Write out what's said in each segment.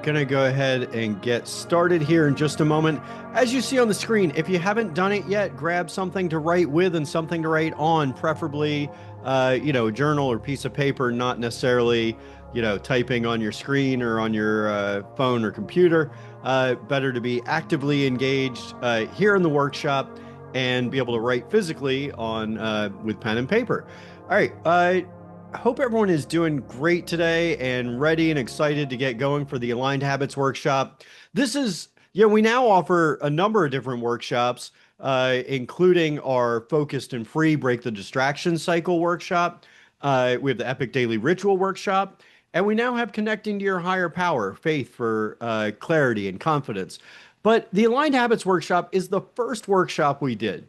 gonna go ahead and get started here in just a moment. As you see on the screen, if you haven't done it yet, grab something to write with and something to write on, preferably, a journal or piece of paper, not necessarily, typing on your screen or on your phone or computer. Better to be actively engaged here in the workshop and be able to write physically on with pen and paper. All right. Hope everyone is doing great today and ready and excited to get going for the Aligned Habits Workshop. We now offer a number of different workshops, including our Focused and Free Break the Distraction Cycle workshop. We have the Epic Daily Ritual workshop, and we now have Connecting to Your Higher Power, Faith for Clarity and Confidence. But the Aligned Habits Workshop is the first workshop we did.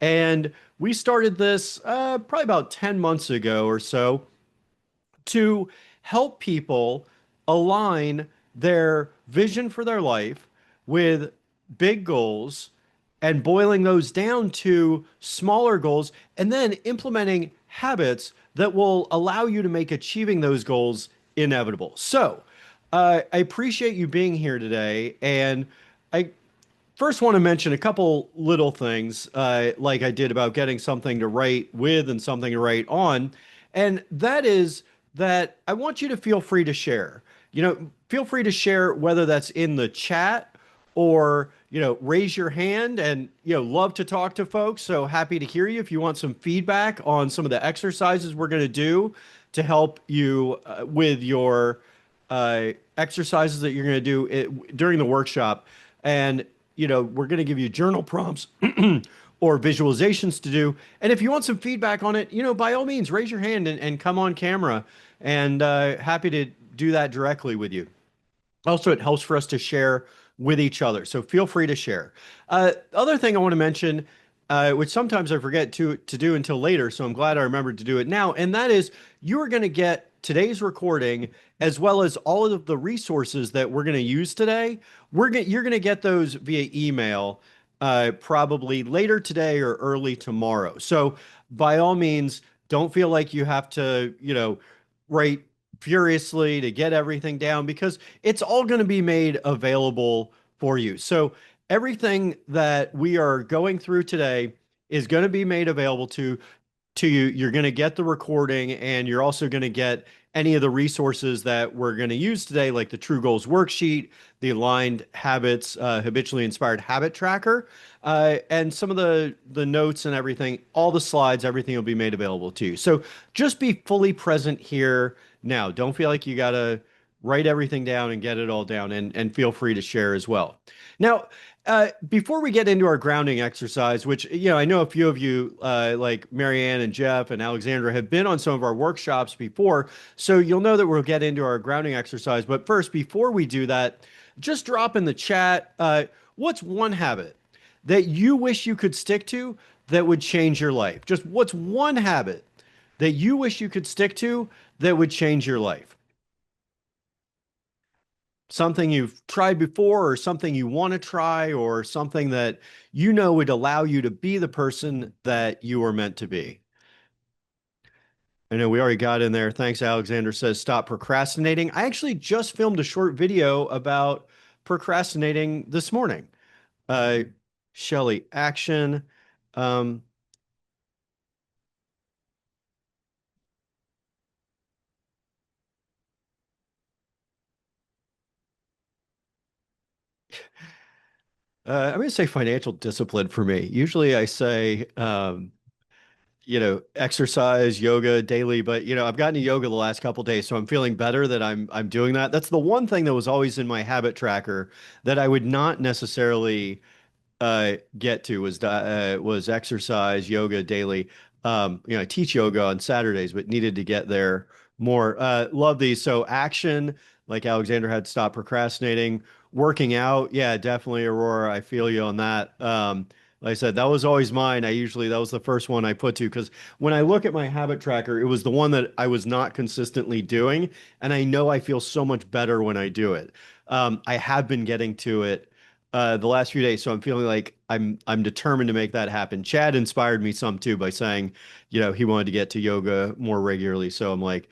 And we started this probably about 10 months ago or so to help people align their vision for their life with big goals and boiling those down to smaller goals and then implementing habits that will allow you to make achieving those goals inevitable. So, I appreciate you being here today. And I first want to mention a couple little things, like I did about getting something to write with and something to write on. And that is that I want you to feel free to share. Feel free to share whether that's in the chat or, raise your hand and, love to talk to folks. So happy to hear you. If you want some feedback on some of the exercises we're going to do to help you with your exercises that you're going to do during the workshop. And we're going to give you journal prompts or visualizations to do. And if you want some feedback on it, by all means, raise your hand and come on camera, and happy to do that directly with you. Also, it helps for us to share with each other. So feel free to share. Other thing I want to mention, which sometimes I forget to do until later, so I'm glad I remembered to do it now, and that is you are going to get today's recording as well as all of the resources that we're going to use today. You're going to get those via email probably later today or early tomorrow. So by all means, don't feel like you have to, write furiously to get everything down because it's all going to be made available for you. So everything that we are going through today is going to be made available to you. You're going to get the recording, and you're also going to get any of the resources that we're going to use today, like the True Goals worksheet, the Aligned Habits, Habitually Inspired Habit Tracker, and some of the notes and everything, all the slides, everything will be made available to you. So just be fully present here now. Don't feel like you got to write everything down and get it all down, and feel free to share as well. Now, before we get into our grounding exercise, which, I know a few of you, like Marianne and Jeff and Alexandra, have been on some of our workshops before, so you'll know that we'll get into our grounding exercise. But first, before we do that, just drop in the chat, what's one habit that you wish you could stick to that would change your life? Just what's one habit that you wish you could stick to that would change your life? Something you've tried before, or something you want to try, or something that would allow you to be the person that you are meant to be. I know we already got in there. Thanks, Alexander says, stop procrastinating. I actually just filmed a short video about procrastinating this morning. Shelly, action. Um, I'm going to say financial discipline for me. Usually I say, exercise, yoga daily, but I've gotten to yoga the last couple days, so I'm feeling better that I'm doing that. That's the one thing that was always in my habit tracker that I would not necessarily get to was exercise, yoga daily. I teach yoga on Saturdays, but needed to get there more. Love these. So action, like Alexander had, stop procrastinating. Working out, yeah, definitely, Aurora. I feel you on that. Like I said, that was always mine. That was the first one I put to, because when I look at my habit tracker, it was the one that I was not consistently doing, and I know I feel so much better when I do it. I have been getting to it the last few days, so I'm feeling like I'm determined to make that happen. Chad inspired me some too by saying, he wanted to get to yoga more regularly. So I'm like,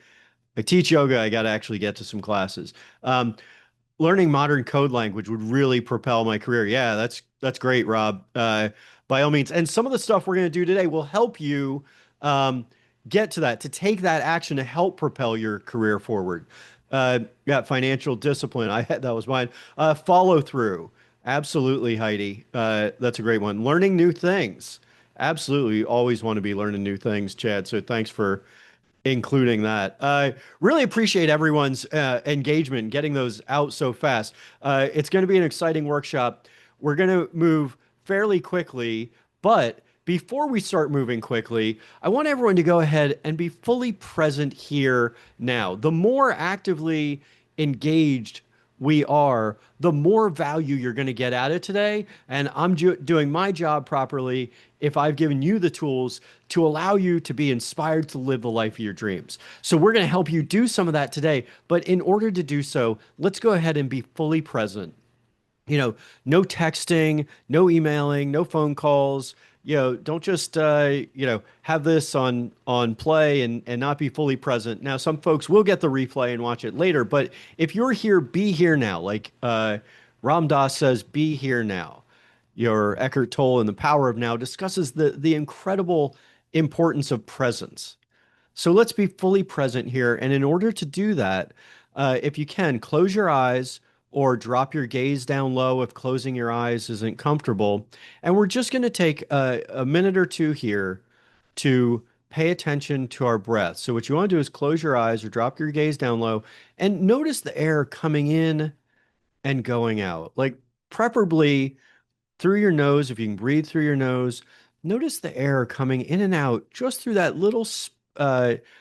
I teach yoga, I got to actually get to some classes. Learning modern code language would really propel my career. Yeah, that's great, Rob. By all means. And some of the stuff we're going to do today will help you get to that, to take that action to help propel your career forward. Yeah, financial discipline. I had that was mine. Follow through. Absolutely, Heidi. That's a great one. Learning new things. Absolutely, always want to be learning new things, Chad. So thanks for including that. I really appreciate everyone's engagement, getting those out so fast. It's going to be an exciting workshop. We're going to move fairly quickly, but before we start moving quickly, I want everyone to go ahead and be fully present here now. The more actively engaged we are, the more value you're going to get out of today. And I'm doing my job properly if I've given you the tools to allow you to be inspired to live the life of your dreams. So we're going to help you do some of that today. But in order to do so, let's go ahead and be fully present. No texting, no emailing, no phone calls. Don't just have this on play and not be fully present. Now, some folks will get the replay and watch it later, but if you're here, be here now. Like Ram Dass says, be here now. Your Eckhart Tolle in The Power of Now discusses the incredible importance of presence. So let's be fully present here. And in order to do that, if you can, close your eyes or drop your gaze down low if closing your eyes isn't comfortable. And we're just going to take a minute or two here to pay attention to our breath. So what you want to do is close your eyes or drop your gaze down low and notice the air coming in and going out. Like preferably through your nose, if you can breathe through your nose, notice the air coming in and out just through that little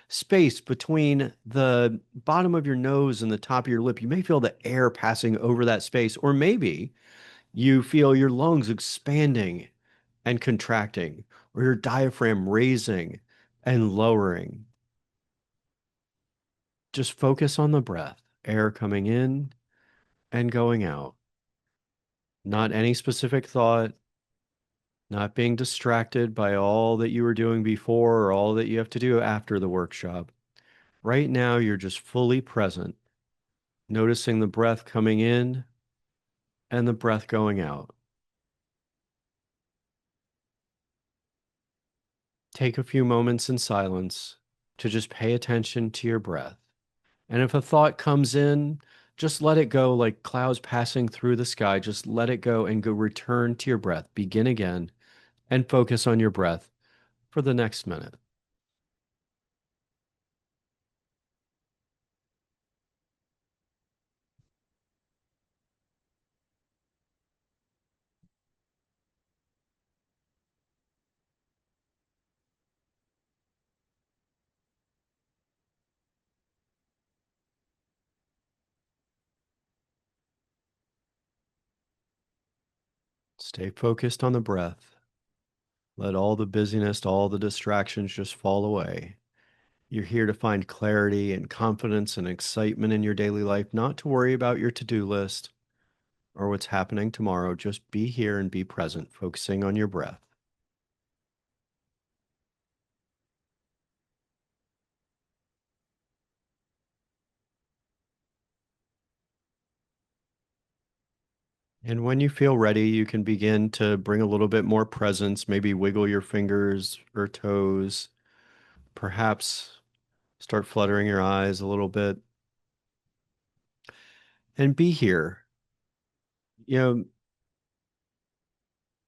space between the bottom of your nose and the top of your lip. You may feel the air passing over that space, or maybe you feel your lungs expanding and contracting, or your diaphragm raising and lowering. Just focus on the breath, air coming in and going out. Not any specific thought, not being distracted by all that you were doing before or all that you have to do after the workshop. Right now, you're just fully present, noticing the breath coming in and the breath going out. Take a few moments in silence to just pay attention to your breath. And if a thought comes in, just let it go like clouds passing through the sky. Just let it go and go return to your breath. Begin again and focus on your breath for the next minute. Stay focused on the breath. Let all the busyness, all the distractions just fall away. You're here to find clarity and confidence and excitement in your daily life, not to worry about your to-do list or what's happening tomorrow. Just be here and be present, focusing on your breath. And when you feel ready, you can begin to bring a little bit more presence, maybe wiggle your fingers or toes, perhaps start fluttering your eyes a little bit, and be here. You know,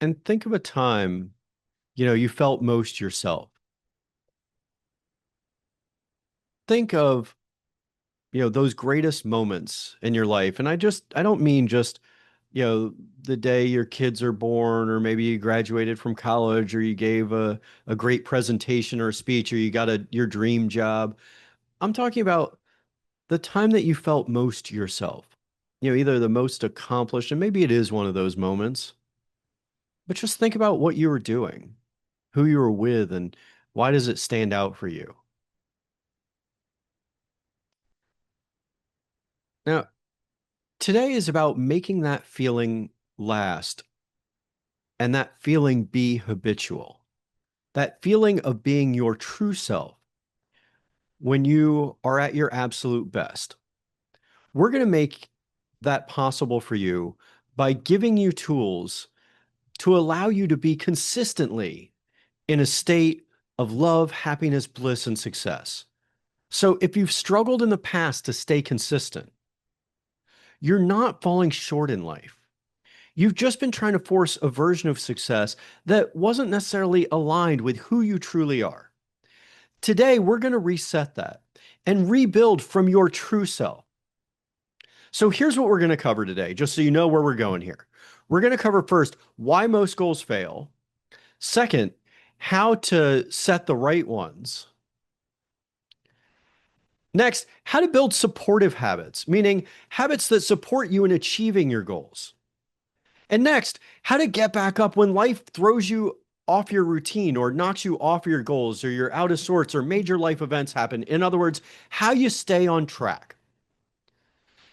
and think of a time, you felt most yourself. Think of those greatest moments in your life. And I don't mean just the day your kids are born, or maybe you graduated from college, or you gave a great presentation or a speech, or you got your dream job. I'm talking about the time that you felt most yourself, either the most accomplished, and maybe it is one of those moments, but just think about what you were doing, who you were with, and why does it stand out for you. Now, today is about making that feeling last and that feeling be habitual. That feeling of being your true self when you are at your absolute best. We're going to make that possible for you by giving you tools to allow you to be consistently in a state of love, happiness, bliss, and success. So if you've struggled in the past to stay consistent, you're not falling short in life. You've just been trying to force a version of success that wasn't necessarily aligned with who you truly are. Today, we're going to reset that and rebuild from your true self. So here's what we're going to cover today, just so you know where we're going here. We're going to cover first why most goals fail. Second, how to set the right ones. Next, how to build supportive habits, meaning habits that support you in achieving your goals. And next, how to get back up when life throws you off your routine or knocks you off your goals or you're out of sorts or major life events happen. In other words, how you stay on track.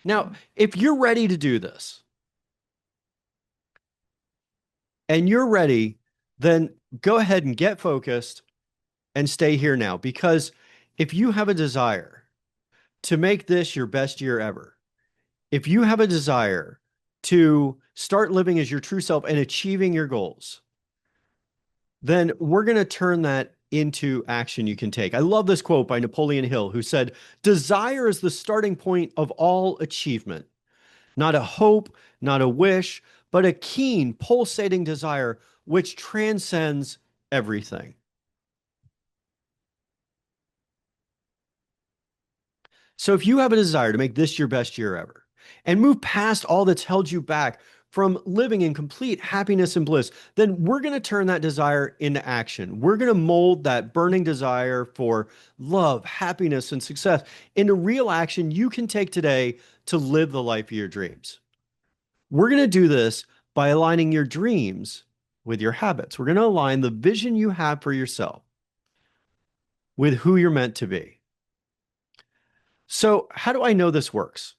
Now, if you're ready to do this and you're ready, then go ahead and get focused and stay here now. Because if you have a desire to make this your best year ever, if you have a desire to start living as your true self and achieving your goals, then we're going to turn that into action you can take. I love this quote by Napoleon Hill, who said, "Desire is the starting point of all achievement, not a hope, not a wish, but a keen, pulsating desire which transcends everything." So if you have a desire to make this your best year ever and move past all that's held you back from living in complete happiness and bliss, then we're going to turn that desire into action. We're going to mold that burning desire for love, happiness, and success into real action you can take today to live the life of your dreams. We're going to do this by aligning your dreams with your habits. We're going to align the vision you have for yourself with who you're meant to be. So, how do I know this works?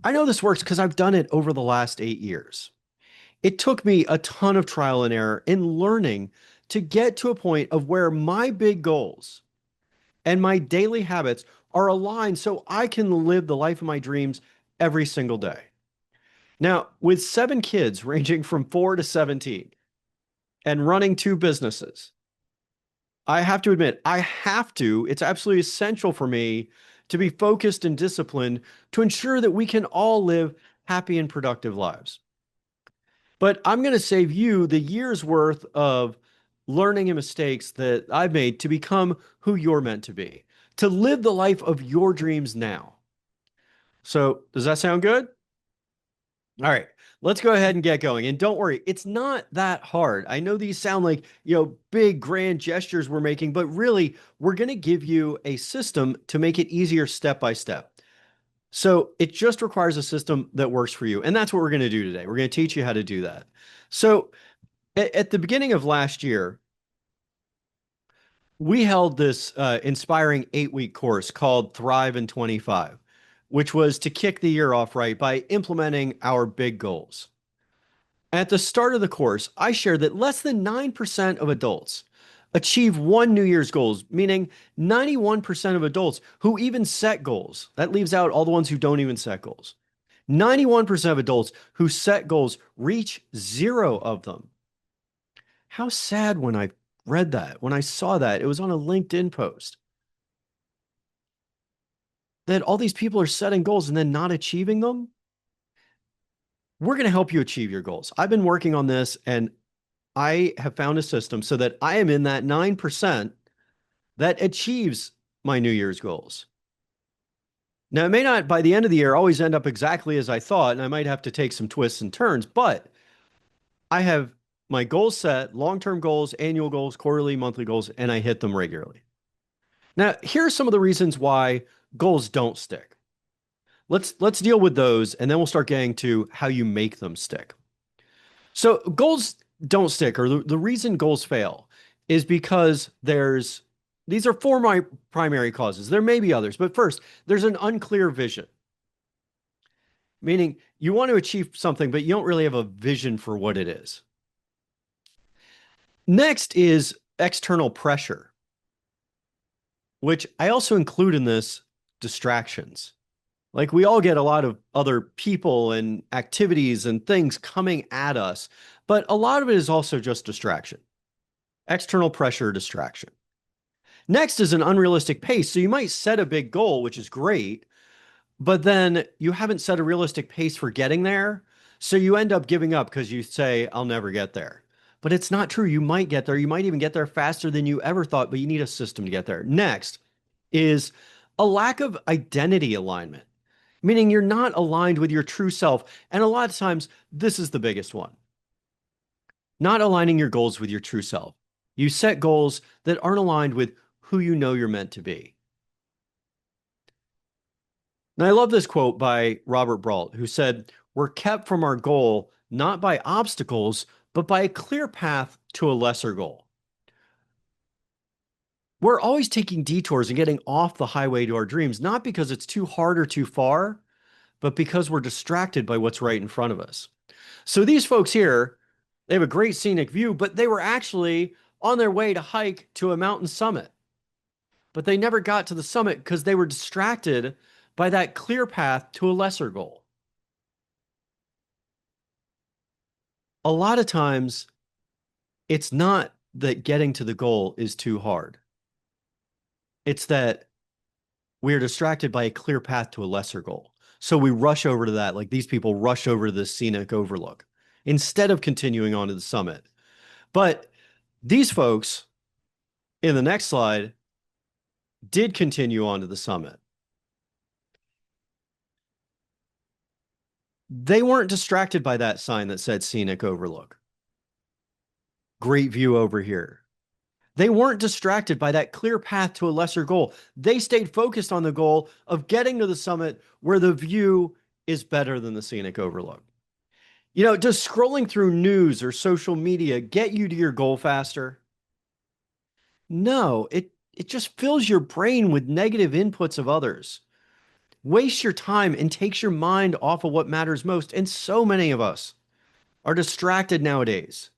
I know this works because I've done it over the last 8 years. It took me a ton of trial and error in learning to get to a point of where my big goals and my daily habits are aligned so I can live the life of my dreams every single day. Now, with 7 kids ranging from 4 to 17 and running 2 businesses, I have to admit, it's absolutely essential for me to be focused and disciplined to ensure that we can all live happy and productive lives. But I'm going to save you the year's worth of learning and mistakes that I've made to become who you're meant to be, to live the life of your dreams now. So, does that sound good? All right, let's go ahead and get going. And don't worry, it's not that hard. I know these sound like, big grand gestures we're making, but really, we're going to give you a system to make it easier step by step. So it just requires a system that works for you. And that's what we're going to do today. We're going to teach you how to do that. So at the beginning of last year, we held this inspiring 8-week course called Thrive in 25, which was to kick the year off right by implementing our big goals. At the start of the course, I shared that less than 9% of adults achieve one New Year's goals, meaning 91% of adults who even set goals. That leaves out all the ones who don't even set goals. 91% of adults who set goals reach 0 of them. How sad when I read that, when I saw that. It was on a LinkedIn post that all these people are setting goals and then not achieving them. We're going to help you achieve your goals. I've been working on this and I have found a system so that I am in that 9% that achieves my New Year's goals. Now, it may not, by the end of the year, always end up exactly as I thought, and I might have to take some twists and turns, but I have my goals set, long-term goals, annual goals, quarterly, monthly goals, and I hit them regularly. Now, here are some of the reasons why goals don't stick. Let's deal with those, and then we'll start getting to how you make them stick. So goals don't stick, or the reason goals fail is because these are 4 primary causes. There may be others, but first, there's an unclear vision. Meaning you want to achieve something, but you don't really have a vision for what it is. Next is external pressure, which I also include in this distractions. Like we all get a lot of other people and activities and things coming at us, but a lot of it is also just distraction, external pressure, distraction. Next is an unrealistic pace. So you might set a big goal, which is great, but then you haven't set a realistic pace for getting there. So you end up giving up because you say, I'll never get there. But it's not true. You might get there. You might even get there faster than you ever thought, but you need a system to get there. Next is a lack of identity alignment, meaning you're not aligned with your true self. And a lot of times, this is the biggest one, not aligning your goals with your true self. You set goals that aren't aligned with who you know you're meant to be. And I love this quote by Robert Brault, who said, we're kept from our goal not by obstacles, but by a clear path to a lesser goal. We're always taking detours and getting off the highway to our dreams, not because it's too hard or too far, but because we're distracted by what's right in front of us. So these folks here, they have a great scenic view, but they were actually on their way to hike to a mountain summit. But they never got to the summit because they were distracted by that clear path to a lesser goal. A lot of times, it's not that getting to the goal is too hard. It's that we're distracted by a clear path to a lesser goal. So we rush over to that, like these people rush over to the scenic overlook instead of continuing on to the summit. But these folks in the next slide did continue on to the summit. They weren't distracted by that sign that said scenic overlook. Great view over here. They weren't distracted by that clear path to a lesser goal. They stayed focused on the goal of getting to the summit where the view is better than the scenic overlook. You know, does scrolling through news or social media get you to your goal faster? No, it just fills your brain with negative inputs of others, wastes your time and takes your mind off of what matters most. And so many of us are distracted nowadays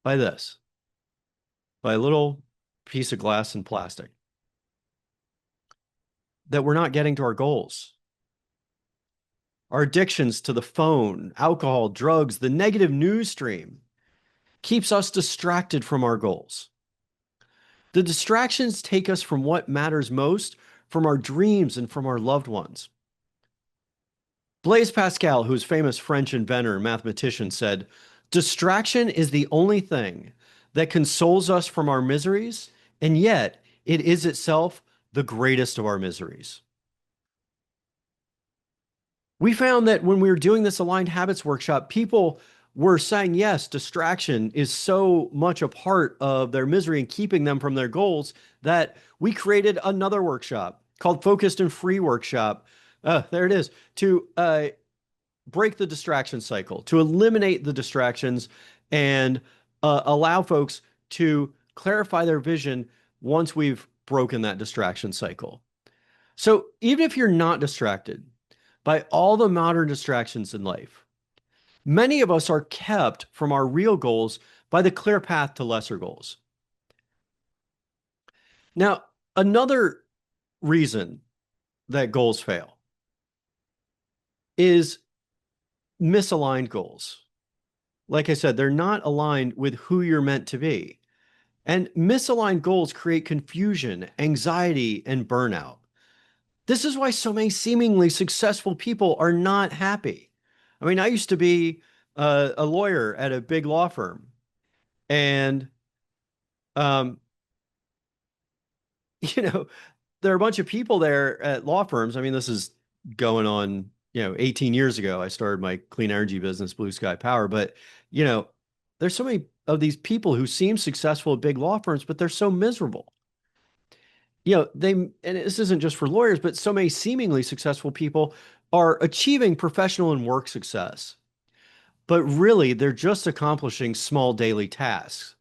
by this, by a little piece of glass and plastic, that we're not getting to our goals. Our addictions to the phone, alcohol, drugs, the negative news stream keeps us distracted from our goals. The distractions take us from what matters most, from our dreams and from our loved ones. Blaise Pascal, who's a famous French inventor and mathematician, said, distraction is the only thing that consoles us from our miseries, and yet it is itself the greatest of our miseries. We found that when we were doing this aligned habits workshop, people were saying, yes, distraction is so much a part of their misery and keeping them from their goals that we created another workshop called Focused and Free Workshop. There it is, to break the distraction cycle, to eliminate the distractions and allow folks to clarify their vision once we've broken that distraction cycle. So even if you're not distracted by all the modern distractions in life, many of us are kept from our real goals by the clear path to lesser goals. Now, another reason that goals fail is misaligned goals. Like I said, they're not aligned with who you're meant to be. And misaligned goals create confusion, anxiety, and burnout. This is why so many seemingly successful people are not happy. I mean, I used to be a lawyer at a big law firm, and um, you know, there are a bunch of people there at law firms. I mean, this is going on, 18 years ago. I started my clean energy business, Blue Sky Power. But, you know, there's so many of these people who seem successful at big law firms, but they're so miserable. And this isn't just for lawyers, but so many seemingly successful people are achieving professional and work success. But really, they're just accomplishing small daily tasks.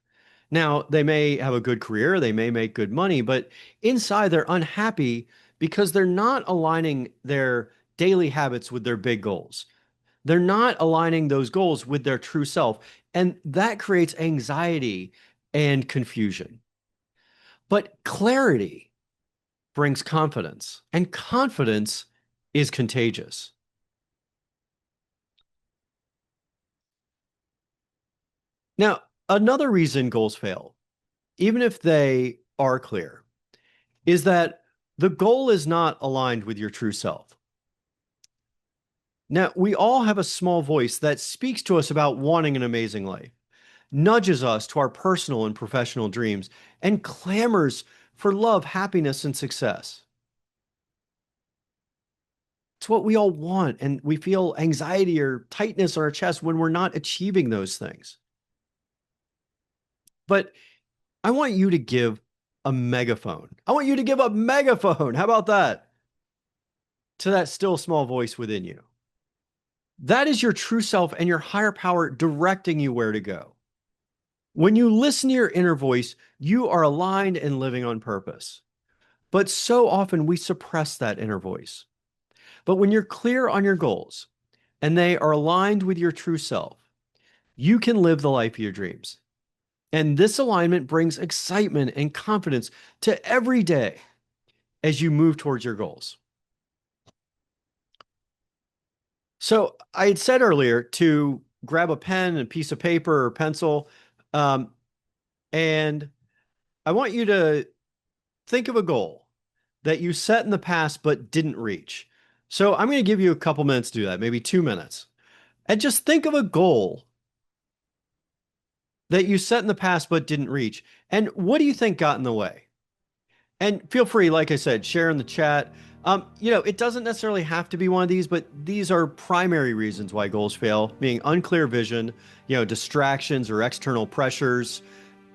Now, they may have a good career, they may make good money, but inside they're unhappy because they're not aligning their daily habits with their big goals. They're not aligning those goals with their true self. And that creates anxiety and confusion. But clarity, brings confidence, and confidence is contagious. Now, another reason goals fail, even if they are clear, is that the goal is not aligned with your true self. Now, we all have a small voice that speaks to us about wanting an amazing life, nudges us to our personal and professional dreams, and clamors for love, happiness, and success. It's what we all want, and we feel anxiety or tightness on our chest when we're not achieving those things. But I want you to give a megaphone. I want you to give a megaphone. How about that? To that still small voice within you. That is your true self and your higher power directing you where to go. When you listen to your inner voice, you are aligned and living on purpose. But so often we suppress that inner voice. But when you're clear on your goals and they are aligned with your true self, you can live the life of your dreams. And this alignment brings excitement and confidence to every day as you move towards your goals. So I had said earlier to grab a pen and a piece of paper or pencil, um, and I want you to think of a goal that you set in the past but didn't reach. So I'm going to give you a couple minutes to do that, maybe 2 minutes. And just think of a goal that you set in the past but didn't reach. And what do you think got in the way? And feel free, like I said, share in the chat. It doesn't necessarily have to be one of these, but these are primary reasons why goals fail, meaning unclear vision, distractions or external pressures,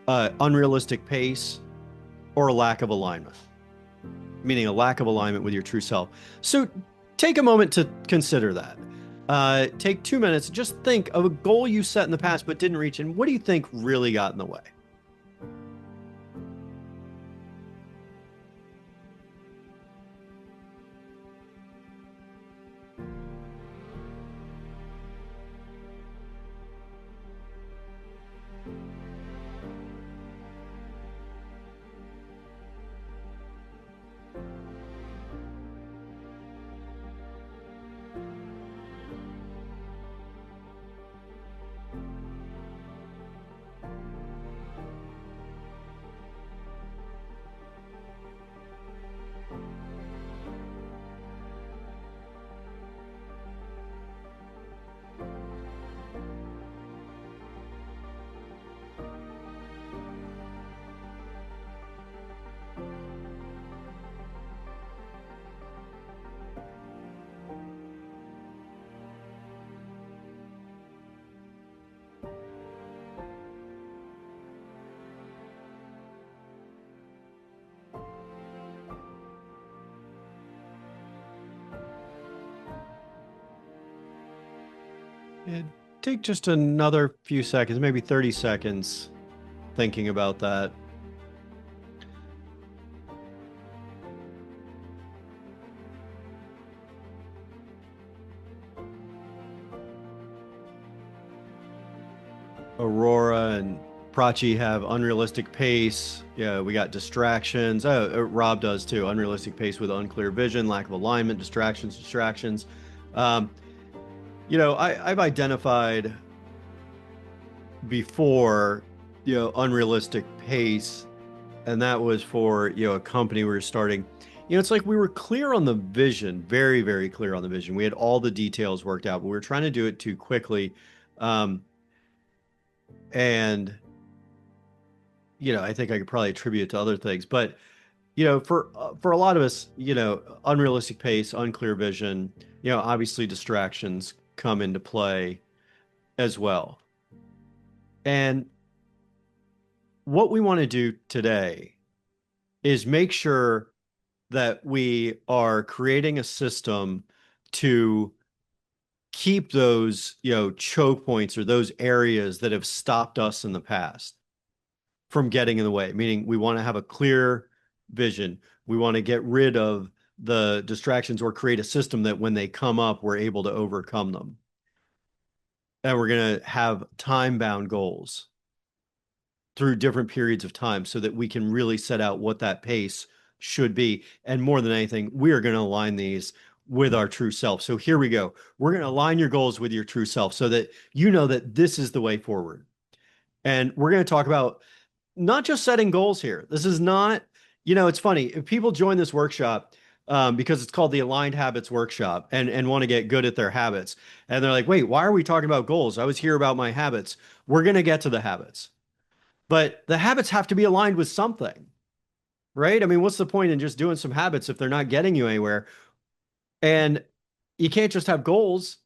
unrealistic pace, or a lack of alignment, meaning a lack of alignment with your true self. So take a moment to consider that. Take 2 minutes, just think of a goal you set in the past but didn't reach, and what do you think really got in the way? And take just another few seconds, maybe 30 seconds, thinking about that. Aurora and Prachi have unrealistic pace. Yeah, we got distractions. Rob does too. Unrealistic pace with unclear vision, lack of alignment, distractions. Um, I've identified before, unrealistic pace, and that was for, a company we were starting. It's like we were clear on the vision, very, very clear on the vision. We had all the details worked out, but we were trying to do it too quickly. And I think I could probably attribute it to other things, but for a lot of us, unrealistic pace, unclear vision, obviously distractions come into play as well. And what we want to do today is make sure that we are creating a system to keep those, choke points or those areas that have stopped us in the past from getting in the way, meaning we want to have a clear vision. We want to get rid of the distractions or create a system that when they come up, we're able to overcome them. And we're going to have time-bound goals through different periods of time so that we can really set out what that pace should be. And more than anything, we are going to align these with our true self. So here we go. We're going to align your goals with your true self so that you know that this is the way forward. And we're going to talk about not just setting goals here. This is not, it's funny. If people join this workshop, because it's called the Aligned Habits Workshop and want to get good at their habits. And they're like, wait, why are we talking about goals? I was here about my habits. We're going to get to the habits, but the habits have to be aligned with something, right? I mean, what's the point in just doing some habits if they're not getting you anywhere? And you can't just have goals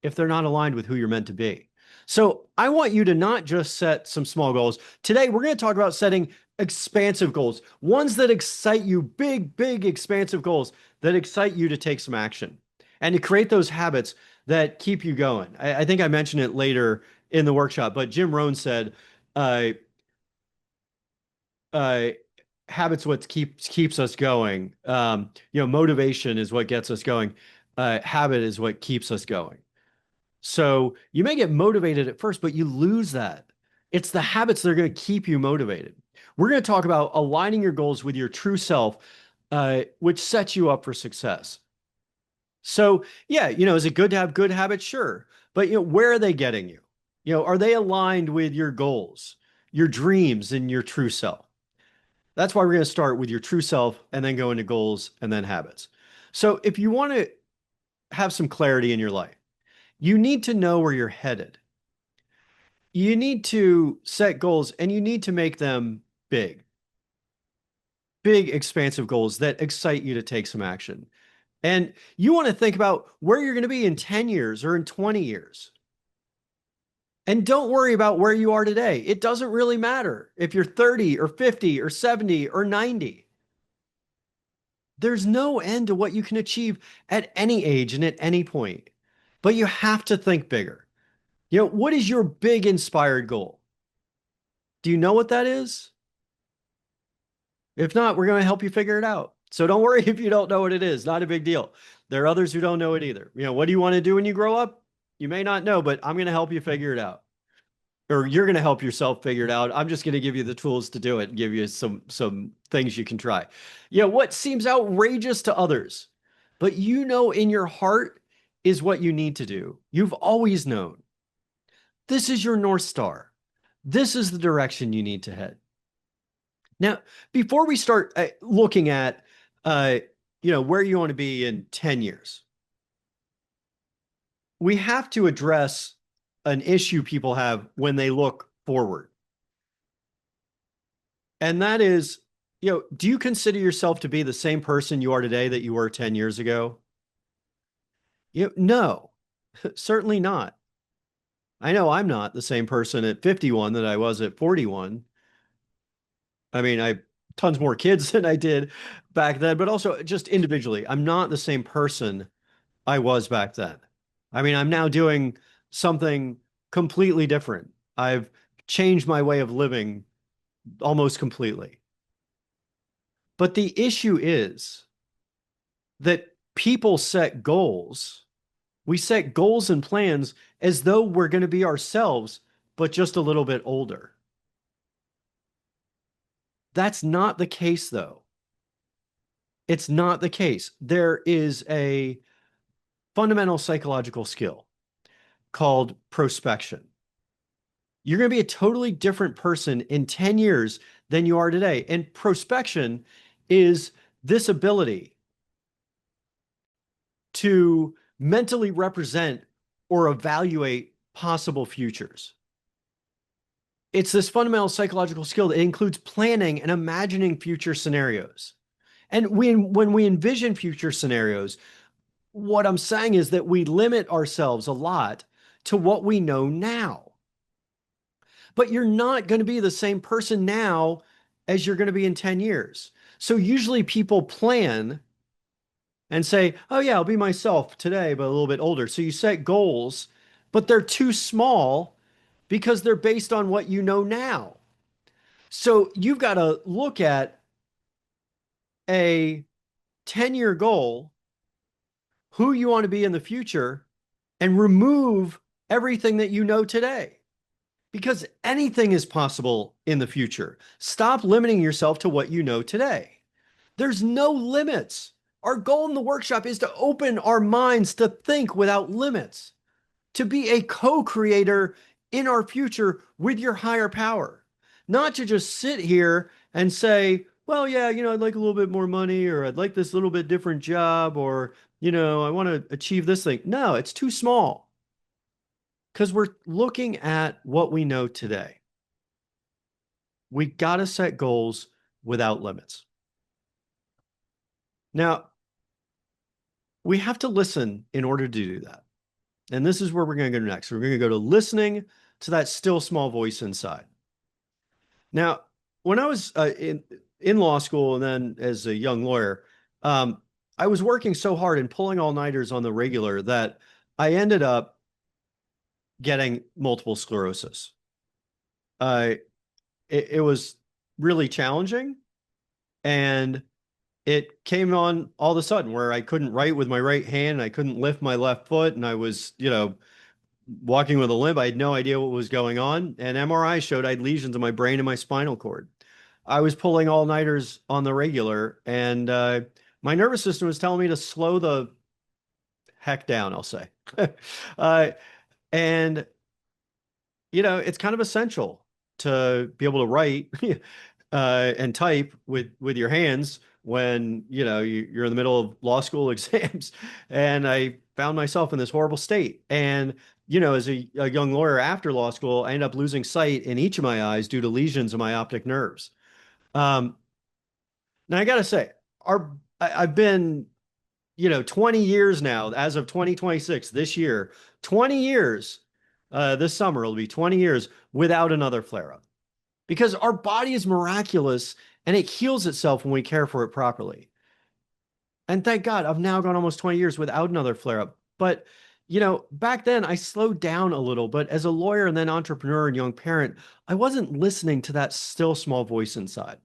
if they're not aligned with who you're meant to be. So I want you to not just set some small goals. Today, we're going to talk about setting expansive goals, ones that excite you, big, big, expansive goals that excite you to take some action and to create those habits that keep you going. I think I mentioned it later in the workshop, but Jim Rohn said, uh, uh, habits what keeps us going. Motivation is what gets us going. Habit is what keeps us going. So you may get motivated at first, but you lose that. It's the habits that are going to keep you motivated. We're going to talk about aligning your goals with your true self, which sets you up for success. So yeah, is it good to have good habits? Sure. But where are they getting you? Are they aligned with your goals, your dreams, and your true self? That's why we're going to start with your true self and then go into goals and then habits. So if you want to have some clarity in your life, you need to know where you're headed. You need to set goals and you need to make them big, big, expansive goals that excite you to take some action. And you want to think about where you're going to be in 10 years or in 20 years. And don't worry about where you are today. It doesn't really matter if you're 30 or 50 or 70 or 90. There's no end to what you can achieve at any age and at any point. But you have to think bigger. What is your big inspired goal? Do you know what that is? If not, we're going to help you figure it out. So don't worry if you don't know what it is. Not a big deal. There are others who don't know it either. What do you want to do when you grow up? You may not know, but I'm going to help you figure it out. Or you're going to help yourself figure it out. I'm just going to give you the tools to do it and give you some things you can try. What seems outrageous to others, but in your heart is what you need to do. You've always known. This is your North Star. This is the direction you need to head. Now, before we start looking at, where you want to be in 10 years, we have to address an issue people have when they look forward. And that is, do you consider yourself to be the same person you are today that you were 10 years ago? No, certainly not. I know I'm not the same person at 51 that I was at 41. I mean, I tons more kids than I did back then, but also just individually, I'm not the same person I was back then. I mean, I'm now doing something completely different. I've changed my way of living almost completely. But the issue is that people set goals. We set goals and plans as though we're going to be ourselves, but just a little bit older. That's not the case, though. It's not the case. There is a fundamental psychological skill called prospection. You're going to be a totally different person in 10 years than you are today. And prospection is this ability to mentally represent or evaluate possible futures. It's this fundamental psychological skill that includes planning and imagining future scenarios. And when we envision future scenarios, what I'm saying is that we limit ourselves a lot to what we know now. But you're not going to be the same person now as you're going to be in 10 years. So usually people plan and say, oh yeah, I'll be myself today, but a little bit older. So you set goals, but they're too small because they're based on what you know now. So you've got to look at a 10-year goal, who you want to be in the future, and remove everything that you know today. Because anything is possible in the future. Stop limiting yourself to what you know today. There's no limits. Our goal in the workshop is to open our minds to think without limits, to be a co-creator in our future with your higher power, not to just sit here and say, well, yeah, I'd like a little bit more money, or I'd like this little bit different job, or, I want to achieve this thing. No, it's too small because we're looking at what we know today. We got to set goals without limits. Now, we have to listen in order to do that. And this is where we're going to go next. We're going to go to listening to that still small voice inside. Now, when I was in law school and then as a young lawyer, I was working so hard and pulling all-nighters on the regular that I ended up getting multiple sclerosis. It was really challenging, and it came on all of a sudden where I couldn't write with my right hand, and I couldn't lift my left foot, and I was, walking with a limp. I had no idea what was going on, and MRI showed I had lesions in my brain and my spinal cord. I was pulling all-nighters on the regular, and my nervous system was telling me to slow the heck down, I'll say. uh, and it's kind of essential to be able to write and type with your hands when you're in the middle of law school exams. And I found myself in this horrible state. And as a young lawyer after law school, I ended up losing sight in each of my eyes due to lesions in my optic nerves. Um, Now I gotta say, I've been 20 years now, as of 2026, this year, 20 years, this summer it'll be 20 years without another flare up, because our body is miraculous and it heals itself when we care for it properly. And thank God I've now gone almost 20 years without another flare up. But, back then I slowed down a little, but as a lawyer and then entrepreneur and young parent, I wasn't listening to that still small voice inside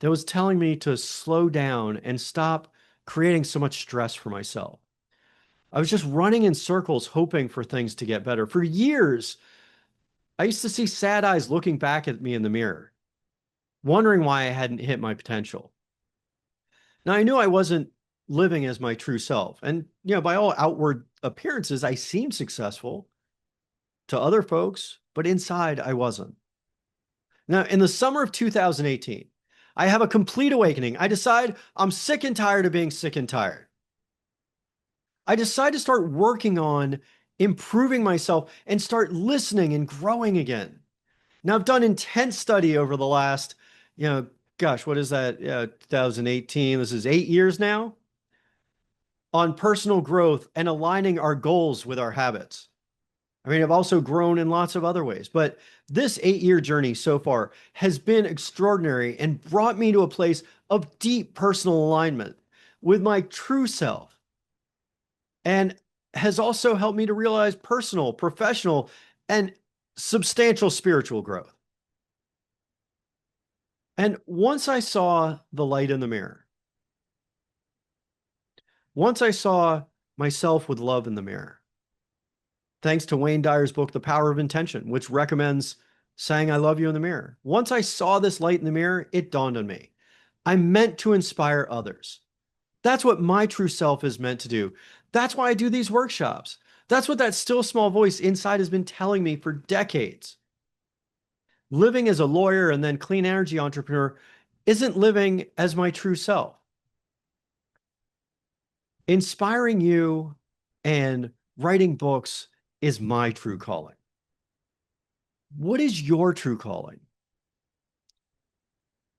that was telling me to slow down and stop creating so much stress for myself. I was just running in circles, hoping for things to get better. For years, I used to see sad eyes looking back at me in the mirror, wondering why I hadn't hit my potential. Now, I knew I wasn't living as my true self. And, by all outward appearances, I seemed successful to other folks, but inside I wasn't. Now, in the summer of 2018, I have a complete awakening. I decide I'm sick and tired of being sick and tired. I decide to start working on improving myself and start listening and growing again. Now, I've done intense study over the last, gosh, what is that? 2018. This is 8 years now on personal growth and aligning our goals with our habits. I mean, I've also grown in lots of other ways, but this 8-year journey so far has been extraordinary and brought me to a place of deep personal alignment with my true self, and has also helped me to realize personal, professional, and substantial spiritual growth. And once I saw the light in the mirror, once I saw myself with love in the mirror, thanks to Wayne Dyer's book, The Power of Intention, which recommends saying I love you in the mirror. Once I saw this light in the mirror, it dawned on me. I'm meant to inspire others. That's what my true self is meant to do. That's why I do these workshops. That's what that still small voice inside has been telling me for decades. Living as a lawyer and then clean energy entrepreneur isn't living as my true self. Inspiring you and writing books is my true calling. What is your true calling?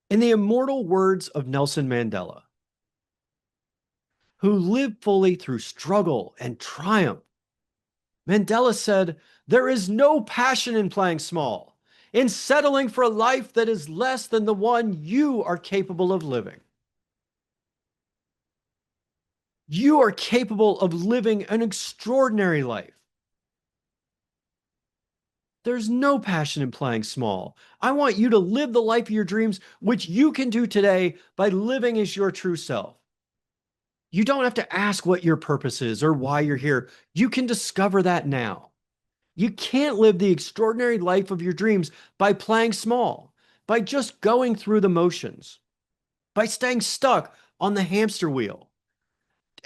In the immortal words of Nelson Mandela, who lived fully through struggle and triumph, Mandela said, "There is no passion in playing small, in settling for a life that is less than the one you are capable of living." You are capable of living an extraordinary life. There's no passion in playing small. I want you to live the life of your dreams, which you can do today by living as your true self. You don't have to ask what your purpose is or why you're here. You can discover that now. You can't live the extraordinary life of your dreams by playing small, by just going through the motions. by staying stuck on the hamster wheel.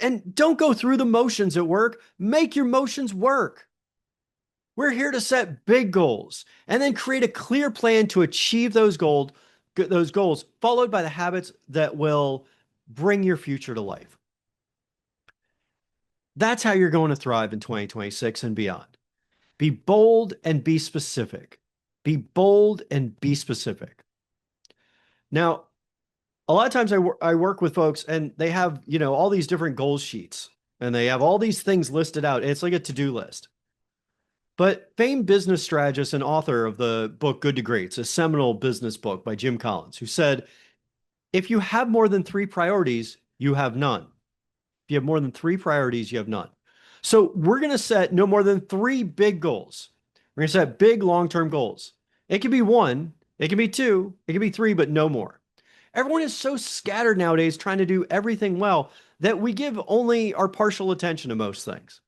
And don't go through the motions at work, make your motions work. We're here to set big goals and then create a clear plan to achieve those goals, followed by the habits that will bring your future to life. That's how you're going to thrive in 2026 and beyond. Be bold and be specific. Be bold and be specific. Now, a lot of times I work with folks and they have, all these different goal sheets and they have all these things listed out. It's like a to-do list. But famed business strategist and author of the book Good to Great, it's a seminal business book by Jim Collins, who said, if you have more than three priorities, you have none. If you have more than three priorities, you have none. So we're going to set no more than three big goals. We're going to set big long-term goals. It can be one, it can be two, it can be three, but no more. Everyone is so scattered nowadays trying to do everything well that we give only our partial attention to most things.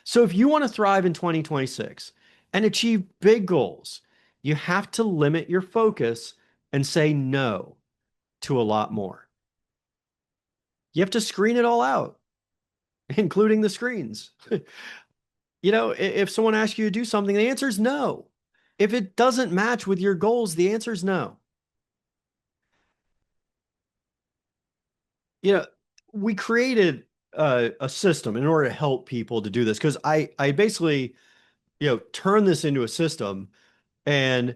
So if you want to thrive in 2026 and achieve big goals, you have to limit your focus and say no to a lot more. You have to screen it all out, including the screens. If someone asks you to do something, the answer is no. If it doesn't match with your goals, the answer is no. We created a system in order to help people to do this because I basically, turned this into a system. And,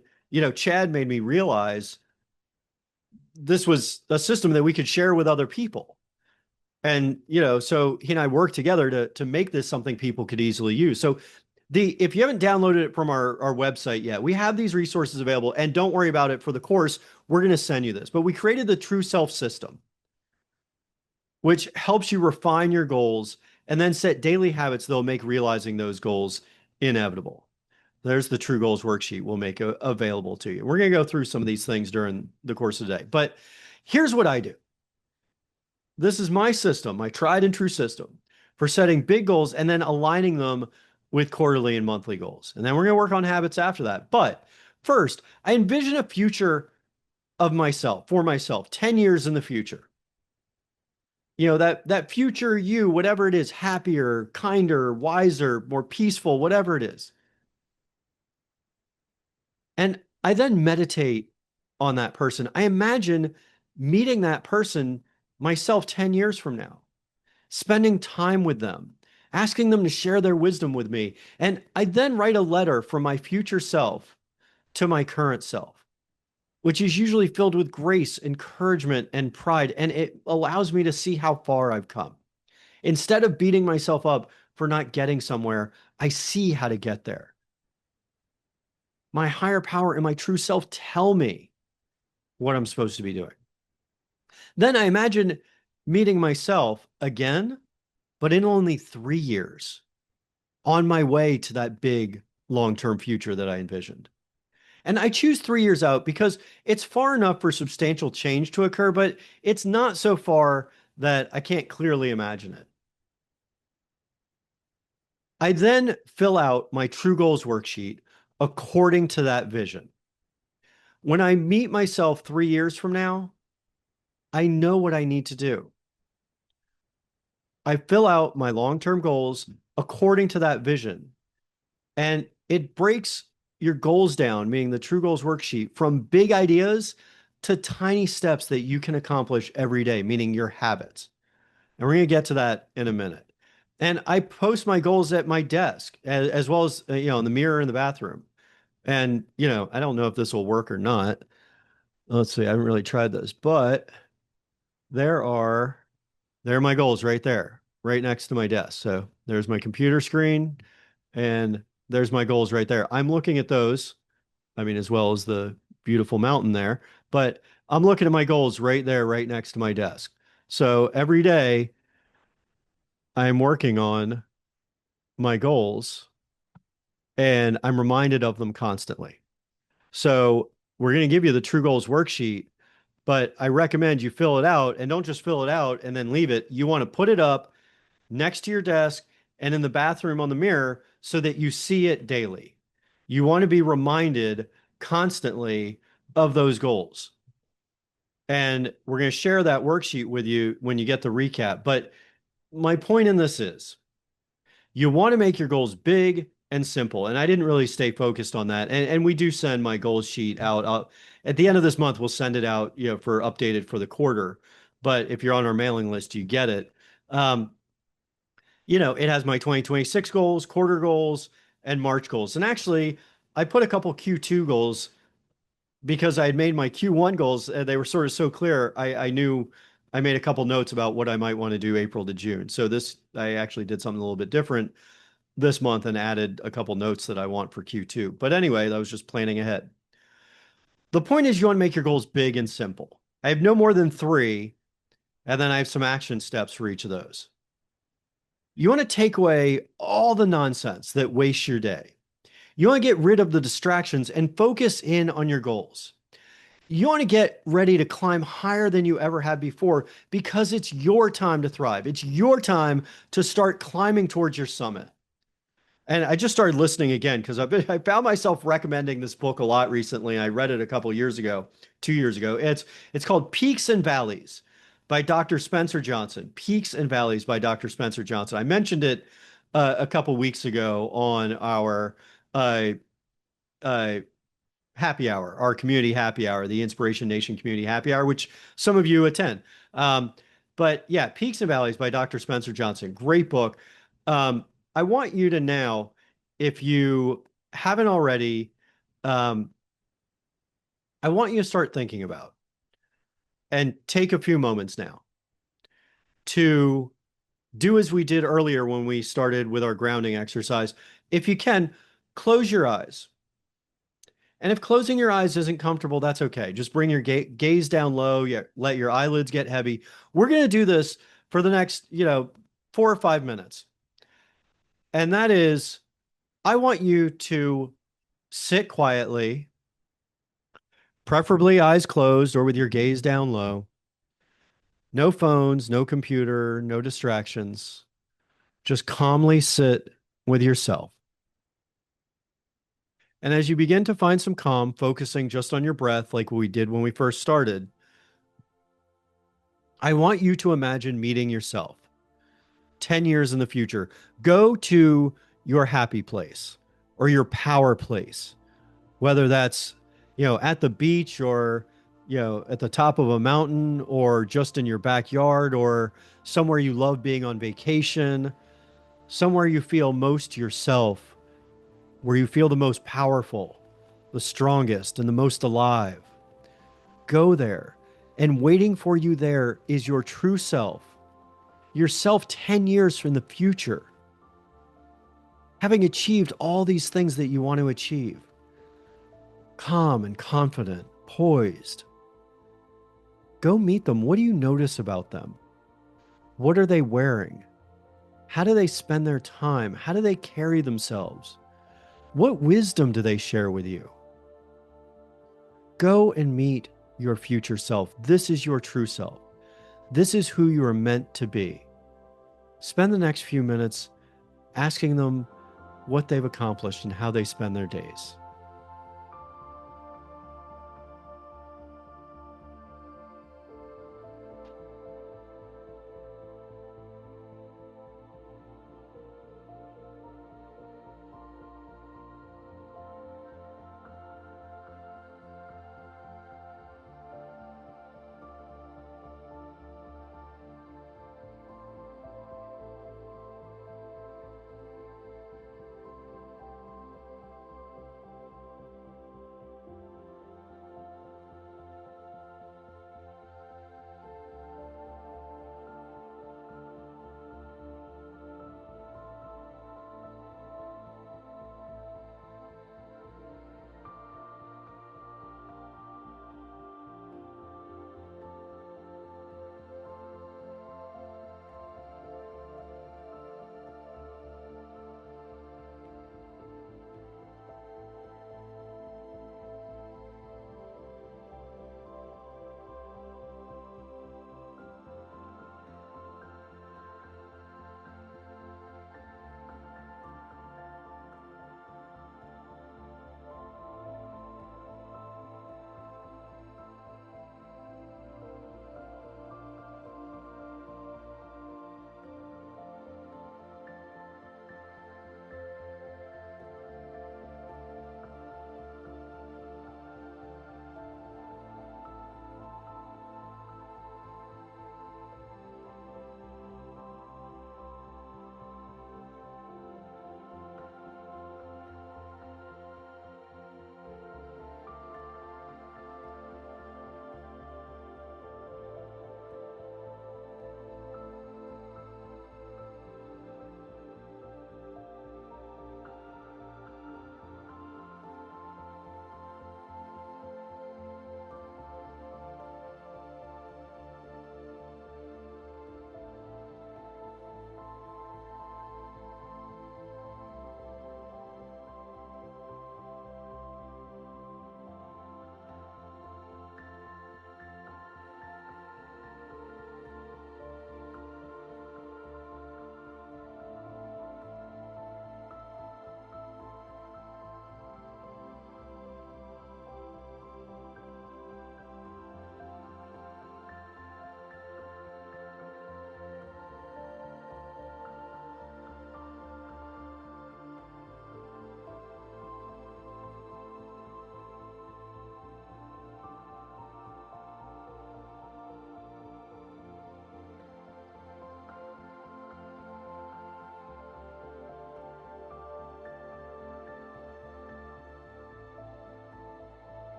Chad made me realize this was a system that we could share with other people. And, so he and I worked together to make this something people could easily use. So if you haven't downloaded it from our website yet, we have these resources available, and don't worry about it for the course. We're going to send you this, but we created the True Self system, which helps you refine your goals and then set daily habits that'll make realizing those goals inevitable. There's the True Goals worksheet we'll make available to you. We're going to go through some of these things during the course of the day. But here's what I do. This is my system, my tried and true system for setting big goals and then aligning them with quarterly and monthly goals. And then we're going to work on habits after that. But first, I envision a future of myself, for myself, 10 years in the future. That future you, whatever it is, happier, kinder, wiser, more peaceful, whatever it is. And I then meditate on that person. I imagine meeting that person myself 10 years from now, spending time with them, asking them to share their wisdom with me. And I then write a letter from my future self to my current self, which is usually filled with grace, encouragement, and pride. And it allows me to see how far I've come. Instead of beating myself up for not getting somewhere, I see how to get there. My higher power and my true self tell me what I'm supposed to be doing. Then I imagine meeting myself again, but in only 3 years, on my way to that big long-term future that I envisioned. And I choose 3 years out because it's far enough for substantial change to occur, but it's not so far that I can't clearly imagine it. I then fill out my True Goals worksheet according to that vision. When I meet myself 3 years from now, I know what I need to do. I fill out my long-term goals according to that vision. And it breaks your goals down, meaning the True Goals worksheet, from big ideas to tiny steps that you can accomplish every day, meaning your habits. And we're going to get to that in a minute. And I post my goals at my desk as well as, in the mirror in the bathroom. And, I don't know if this will work or not. Let's see. I haven't really tried this, but there are my goals right there, right next to my desk. So there's my computer screen and there's my goals right there. I'm looking at those, as well as the beautiful mountain there, but I'm looking at my goals right there, right next to my desk. So every day I'm working on my goals and I'm reminded of them constantly. So we're going to give you the True Goals worksheet, but I recommend you fill it out, and don't just fill it out and then leave it. You want to put it up next to your desk and in the bathroom on the mirror so that you see it daily. You want to be reminded constantly of those goals. And we're going to share that worksheet with you when you get the recap. But my point in this is you want to make your goals big and simple. And I didn't really stay focused on that. And we do send my goals sheet out. At the end of this month, we'll send it out, for updated for the quarter. But if you're on our mailing list, you get it. Um, it has my 2026 goals, quarter goals, and March goals. And actually, I put a couple Q2 goals because I had made my Q1 goals. They were sort of so clear. I knew I made a couple notes about what I might want to do April to June. So I actually did something a little bit different this month and added a couple notes that I want for Q2. But anyway, that was just planning ahead. The point is you want to make your goals big and simple. I have no more than three, and then I have some action steps for each of those. You want to take away all the nonsense that wastes your day. You want to get rid of the distractions and focus in on your goals. You want to get ready to climb higher than you ever have before because it's your time to thrive. It's your time to start climbing towards your summit. And I just started listening again because I found myself recommending this book a lot recently. I read it a couple years ago, 2 years ago. It's called Peaks and Valleys by Dr. Spencer Johnson. Peaks and Valleys by Dr. Spencer Johnson. I mentioned it a couple weeks ago on our uh, uh, happy hour, our community happy hour, the Inspiration Nation community happy hour, which some of you attend. Um, but yeah, Peaks and Valleys by Dr. Spencer Johnson. Great book. I want you to now, if you haven't already, um, I want you to start thinking about and take a few moments now to do as we did earlier when we started with our grounding exercise. If you can, close your eyes. And if closing your eyes isn't comfortable, that's okay. Just bring your gaze down low. Let your eyelids get heavy. We're going to do this for the next, 4 or 5 minutes. And that is, I want you to sit quietly, preferably eyes closed or with your gaze down low. No phones, no computer, no distractions. Just calmly sit with yourself. And as you begin to find some calm, focusing just on your breath, like we did when we first started, I want you to imagine meeting yourself 10 years in the future. Go to your happy place or your power place, whether that's, at the beach or, at the top of a mountain or just in your backyard or somewhere you love being on vacation, somewhere you feel most yourself, where you feel the most powerful, the strongest, and the most alive. Go there. And waiting for you there is your true self, yourself 10 years from the future, having achieved all these things that you want to achieve. Calm and confident, poised. Go meet them. What do you notice about them? What are they wearing? How do they spend their time? How do they carry themselves? What wisdom do they share with you? Go and meet your future self. This is your true self. This is who you are meant to be. Spend the next few minutes asking them what they've accomplished and how they spend their days.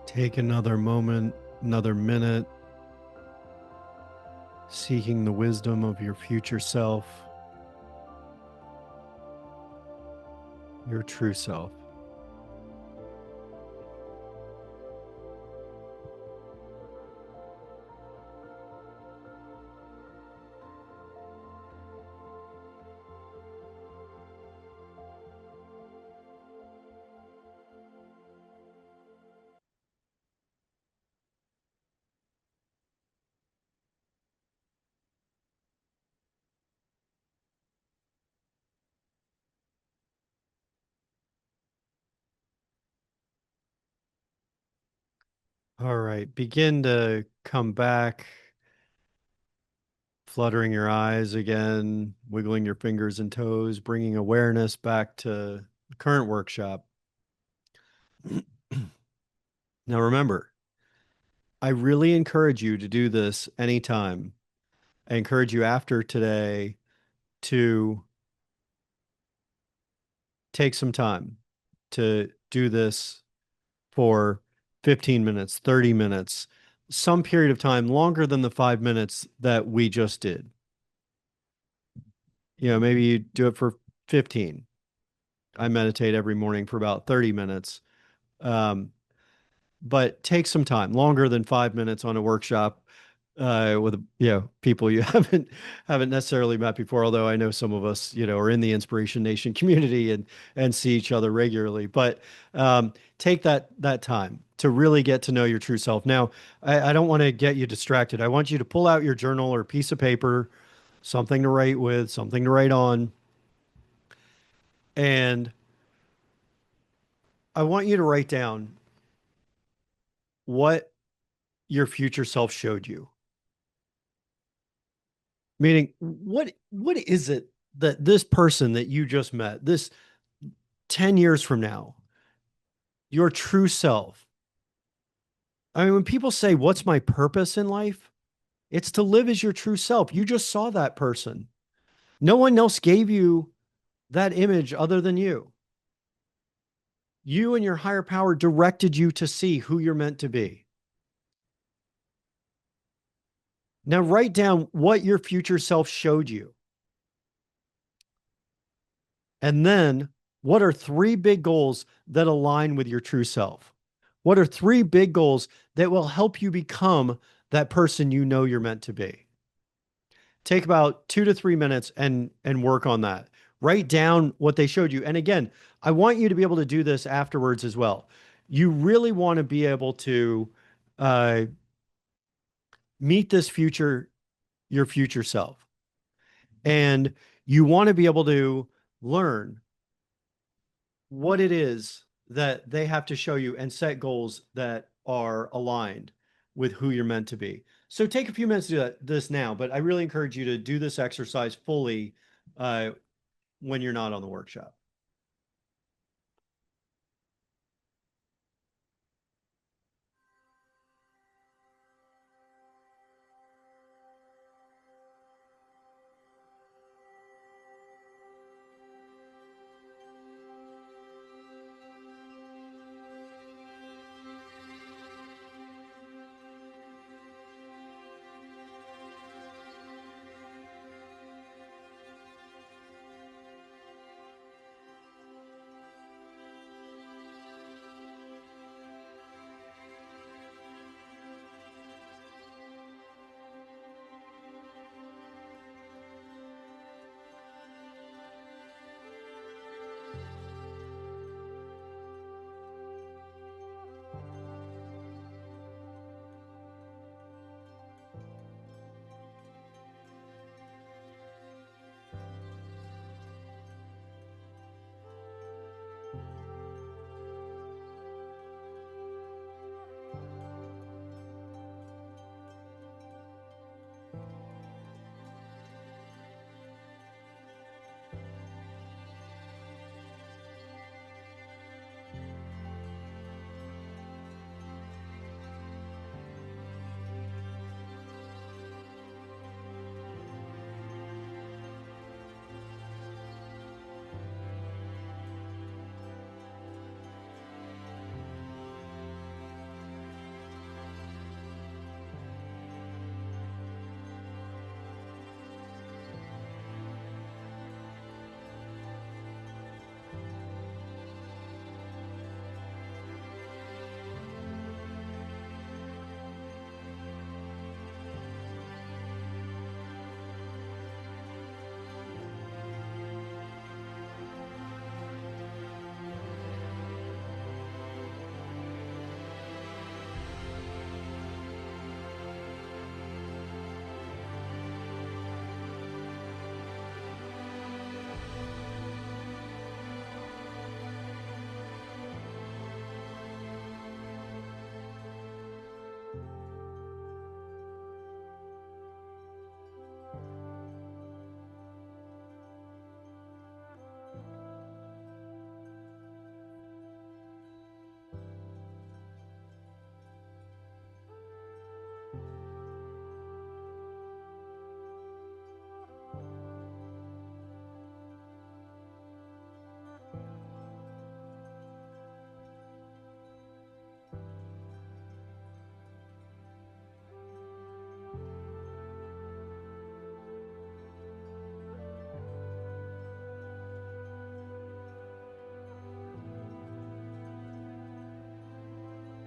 Take another moment, another minute, seeking the wisdom of your future self, your true self. All right, begin to come back, fluttering your eyes again, wiggling your fingers and toes, bringing awareness back to the current workshop. Now, remember, I really encourage you to do this anytime. I encourage you after today to take some time to do this for 15 minutes, 30 minutes, some period of time longer than the 5 minutes that we just did. Maybe you do it for 15. I meditate every morning for about 30 minutes. Um, but take some time, longer than 5 minutes on a workshop with people you haven't necessarily met before. Although I know some of us are in the Inspiration Nation community and see each other regularly. But take that time to really get to know your true self. Now, I don't want to get you distracted. I want you to pull out your journal or piece of paper, something to write with, something to write on, and I want you to write down what your future self showed you. Meaning, what is it that this person that you just met, this 10 years from now, your true self? I mean, when people say, "What's my purpose in life?" It's to live as your true self. You just saw that person. No one else gave you that image other than you. You and your higher power directed you to see who you're meant to be. Now, write down what your future self showed you. And then, what are three big goals that align with your true self? What are three big goals that will help you become that person you know you're meant to be? Take about 2 to 3 minutes and work on that. Write down what they showed you. And again, I want you to be able to do this afterwards as well. You really want to be able to uh, meet your future self. And you want to be able to learn what it is that they have to show you and set goals that are aligned with who you're meant to be. So take a few minutes to do this now, but I really encourage you to do this exercise fully uh, when you're not on the workshop.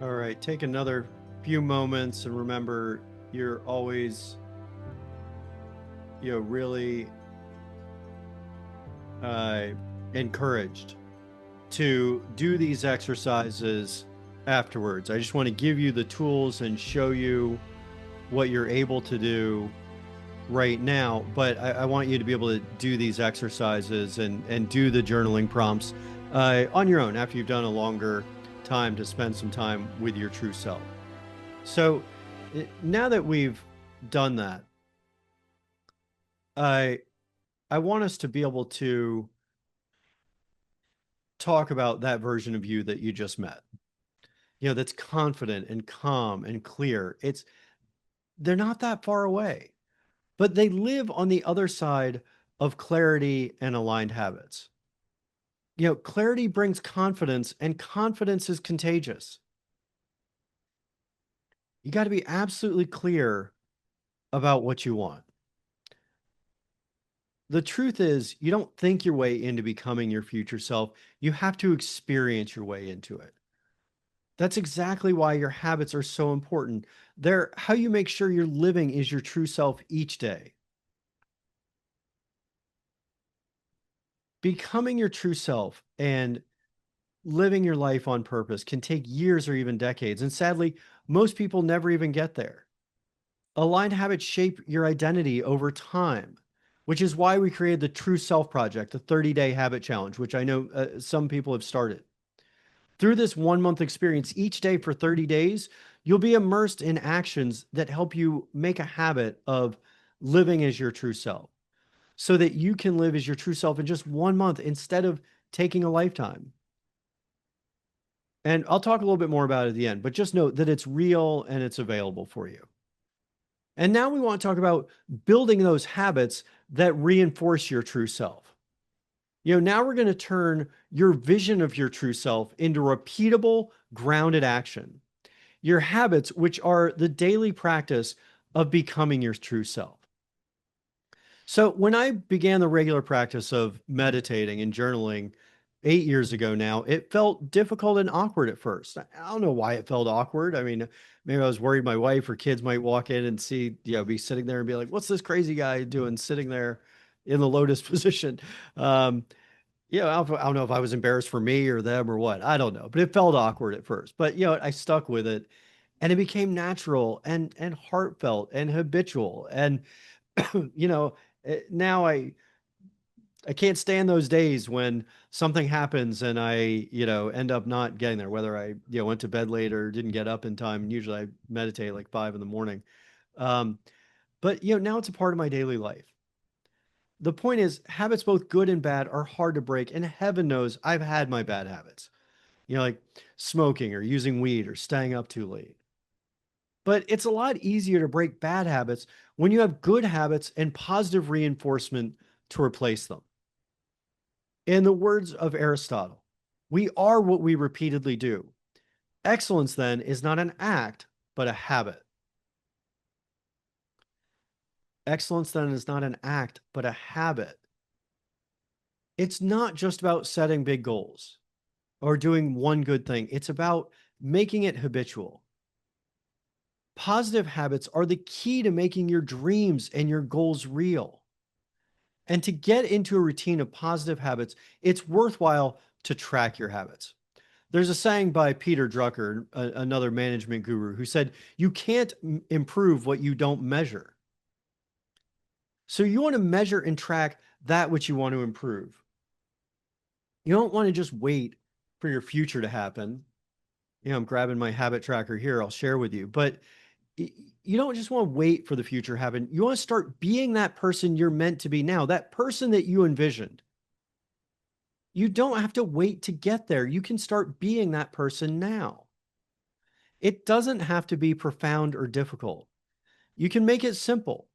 All right, take another few moments and remember you're always, really uh, encouraged to do these exercises afterwards. I just want to give you the tools and show you what you're able to do right now, but I want you to be able to do these exercises and do the journaling prompts on your own after you've done a longer time to spend some time with your true self. So now that we've done that, I I want us to be able to talk about that version of you that you just met. That's confident and calm and clear. They're not that far away, but they live on the other side of clarity and aligned habits. Clarity brings confidence, and confidence is contagious. You got to be absolutely clear about what you want. The truth is, you don't think your way into becoming your future self. You have to experience your way into it. That's exactly why your habits are so important. They're how you make sure you're living is your true self each day. Becoming your true self and living your life on purpose can take years or even decades. And sadly, most people never even get there. Aligned habits shape your identity over time, which is why we created the True Self Project, a 30-day habit challenge, which I know some people have started. Through this 1 month experience, each day for 30 days, you'll be immersed in actions that help you make a habit of living as your true self so that you can live as your true self in just 1 month instead of taking a lifetime. And I'll talk a little bit more about it at the end, but just note that it's real and it's available for you. And now we want to talk about building those habits that reinforce your true self. Now we're going to turn your vision of your true self into repeatable, grounded action. Your habits, which are the daily practice of becoming your true self. So when I began the regular practice of meditating and journaling 8 years ago now, it felt difficult and awkward at first. I don't know why it felt awkward. I mean, maybe I was worried my wife or kids might walk in and see, be sitting there and be like, what's this crazy guy doing sitting there in the lotus position? Um, I don't know if I was embarrassed for me or them or what. I don't know, but it felt awkward at first. But I stuck with it, and it became natural and heartfelt and habitual. And now I can't stand those days when something happens and I end up not getting there. Whether I went to bed late or didn't get up in time. Usually I meditate like 5 in the morning. Um, but now it's a part of my daily life. The point is, habits, both good and bad, are hard to break. And heaven knows I've had my bad habits, like smoking or using weed or staying up too late. But it's a lot easier to break bad habits when you have good habits and positive reinforcement to replace them. In the words of Aristotle, we are what we repeatedly do. Excellence, then, is not an act, but a habit. Excellence, then, is not an act, but a habit. It's not just about setting big goals or doing one good thing. It's about making it habitual. Positive habits are the key to making your dreams and your goals real. And to get into a routine of positive habits, it's worthwhile to track your habits. There's a saying by Peter Drucker, another management guru, who said, you can't improve what you don't measure. So you want to measure and track that which you want to improve. You don't want to just wait for your future to happen. I'm grabbing my habit tracker here. I'll share with you. But you don't just want to wait for the future to happen. You want to start being that person you're meant to be now, that person that you envisioned. You don't have to wait to get there. You can start being that person now. It doesn't have to be profound or difficult. You can make it simple.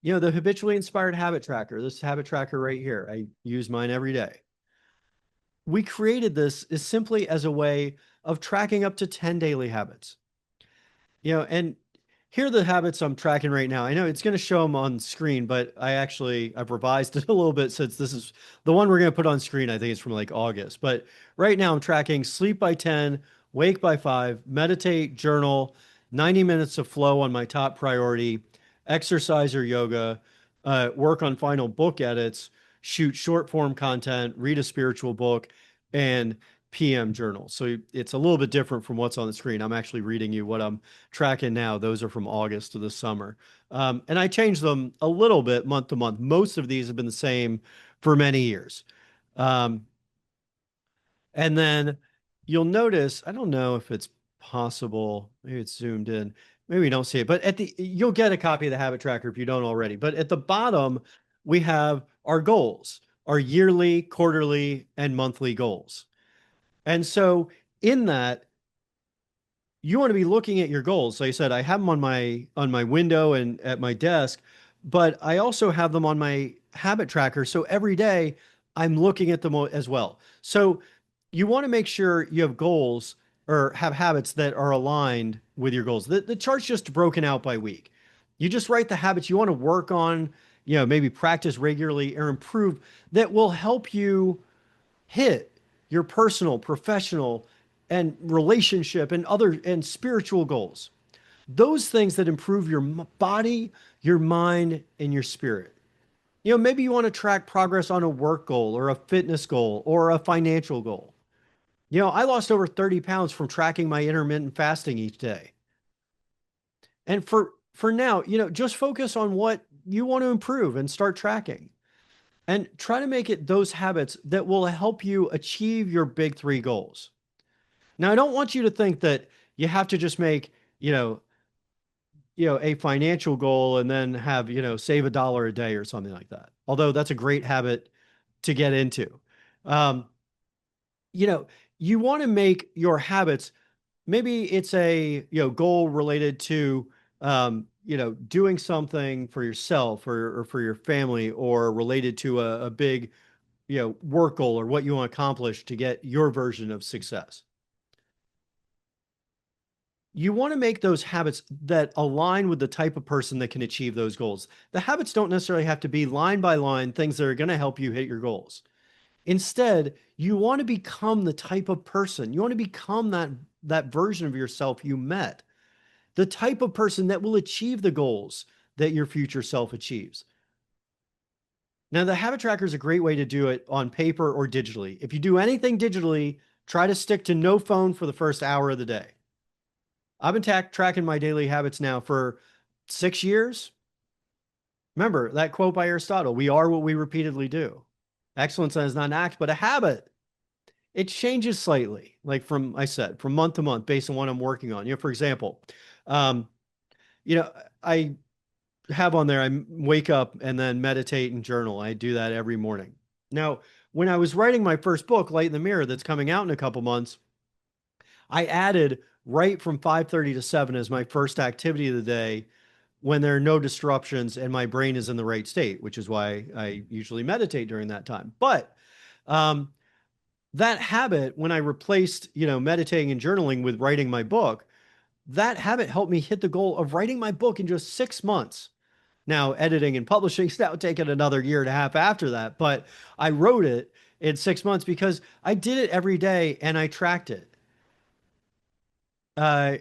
The habitually inspired habit tracker, this habit tracker right here, I use mine every day. We created this is simply as a way of tracking up to 10 daily habits. And here are the habits I'm tracking right now. I know it's going to show them on screen, but I've revised it a little bit since this is the one we're going to put on screen. I think it's from like August, but right now I'm tracking sleep by 10, wake by 5, meditate, journal, 90 minutes of flow on my top priority, exercise or yoga, work on final book edits, shoot short form content, read a spiritual book, and PM journal. So it's a little bit different from what's on the screen. I'm actually reading you what I'm tracking now. Those are from August to the summer. And I change them a little bit month to month. Most of these have been the same for many years. Um, and then you'll notice, I don't know if it's possible, maybe it's zoomed in, maybe we don't see it, but you'll get a copy of the habit tracker if you don't already. But at the bottom, we have our goals, our yearly, quarterly, and monthly goals. And so in that, you want to be looking at your goals. So I said I have them on my window and at my desk, but I also have them on my habit tracker. So every day I'm looking at them as well. So you want to make sure you have goals or have habits that are aligned with your goals. The chart's just broken out by week. You just write the habits you want to work on, maybe practice regularly or improve that will help you hit your personal, professional, and relationship and other and spiritual goals. Those things that improve your body, your mind, and your spirit. Maybe you want to track progress on a work goal or a fitness goal or a financial goal. I lost over 30 pounds from tracking my intermittent fasting each day. And for now, just focus on what you want to improve and start tracking. And try to make it those habits that will help you achieve your big three goals. Now, I don't want you to think that you have to just make, a financial goal and then have, save $1 a day or something like that. Although that's a great habit to get into. Um, you know, you want to make your habits, maybe it's a, goal related to, doing something for yourself or for your family or related to a big, work goal or what you want to accomplish to get your version of success. You want to make those habits that align with the type of person that can achieve those goals. The habits don't necessarily have to be line by line things that are going to help you hit your goals. Instead, you want to become the type of person, you want to become that version of yourself you met, the type of person that will achieve the goals that your future self achieves. Now, the habit tracker is a great way to do it on paper or digitally. If you do anything digitally, try to stick to no phone for the first hour of the day. I've been tracking my daily habits now for 6 years. Remember that quote by Aristotle, we are what we repeatedly do. Excellence is not an act, but a habit. It changes slightly, like from month to month based on what I'm working on. For example, um, I have on there, I wake up and then meditate and journal. I do that every morning. Now, when I was writing my first book, Light in the Mirror, that's coming out in a couple months, I added right from 5:30 to 7 as my first activity of the day when there are no disruptions and my brain is in the right state, which is why I usually meditate during that time. But um, that habit, when I replaced, meditating and journaling with writing my book, that habit helped me hit the goal of writing my book in just 6 months. Now, editing and publishing is now taking another year and a half after that, but I wrote it in 6 months because I did it every day and I tracked it. Uh,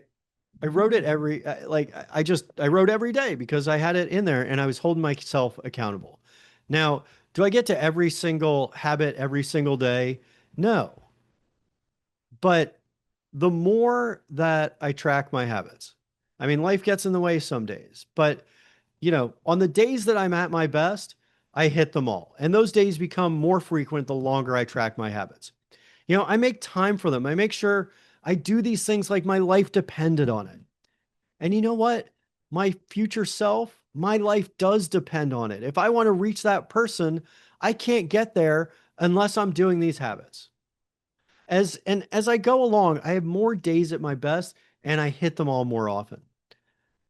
I wrote it I wrote every day because I had it in there and I was holding myself accountable. Now, do I get to every single habit every single day? No. But the more that I track my habits, I mean, life gets in the way some days, but on the days that I'm at my best, I hit them all. And those days become more frequent the longer I track my habits. I make time for them. I make sure I do these things like my life depended on it. And you know what? My future self, my life does depend on it. If I want to reach that person, I can't get there unless I'm doing these habits. As I go along, I have more days at my best and I hit them all more often.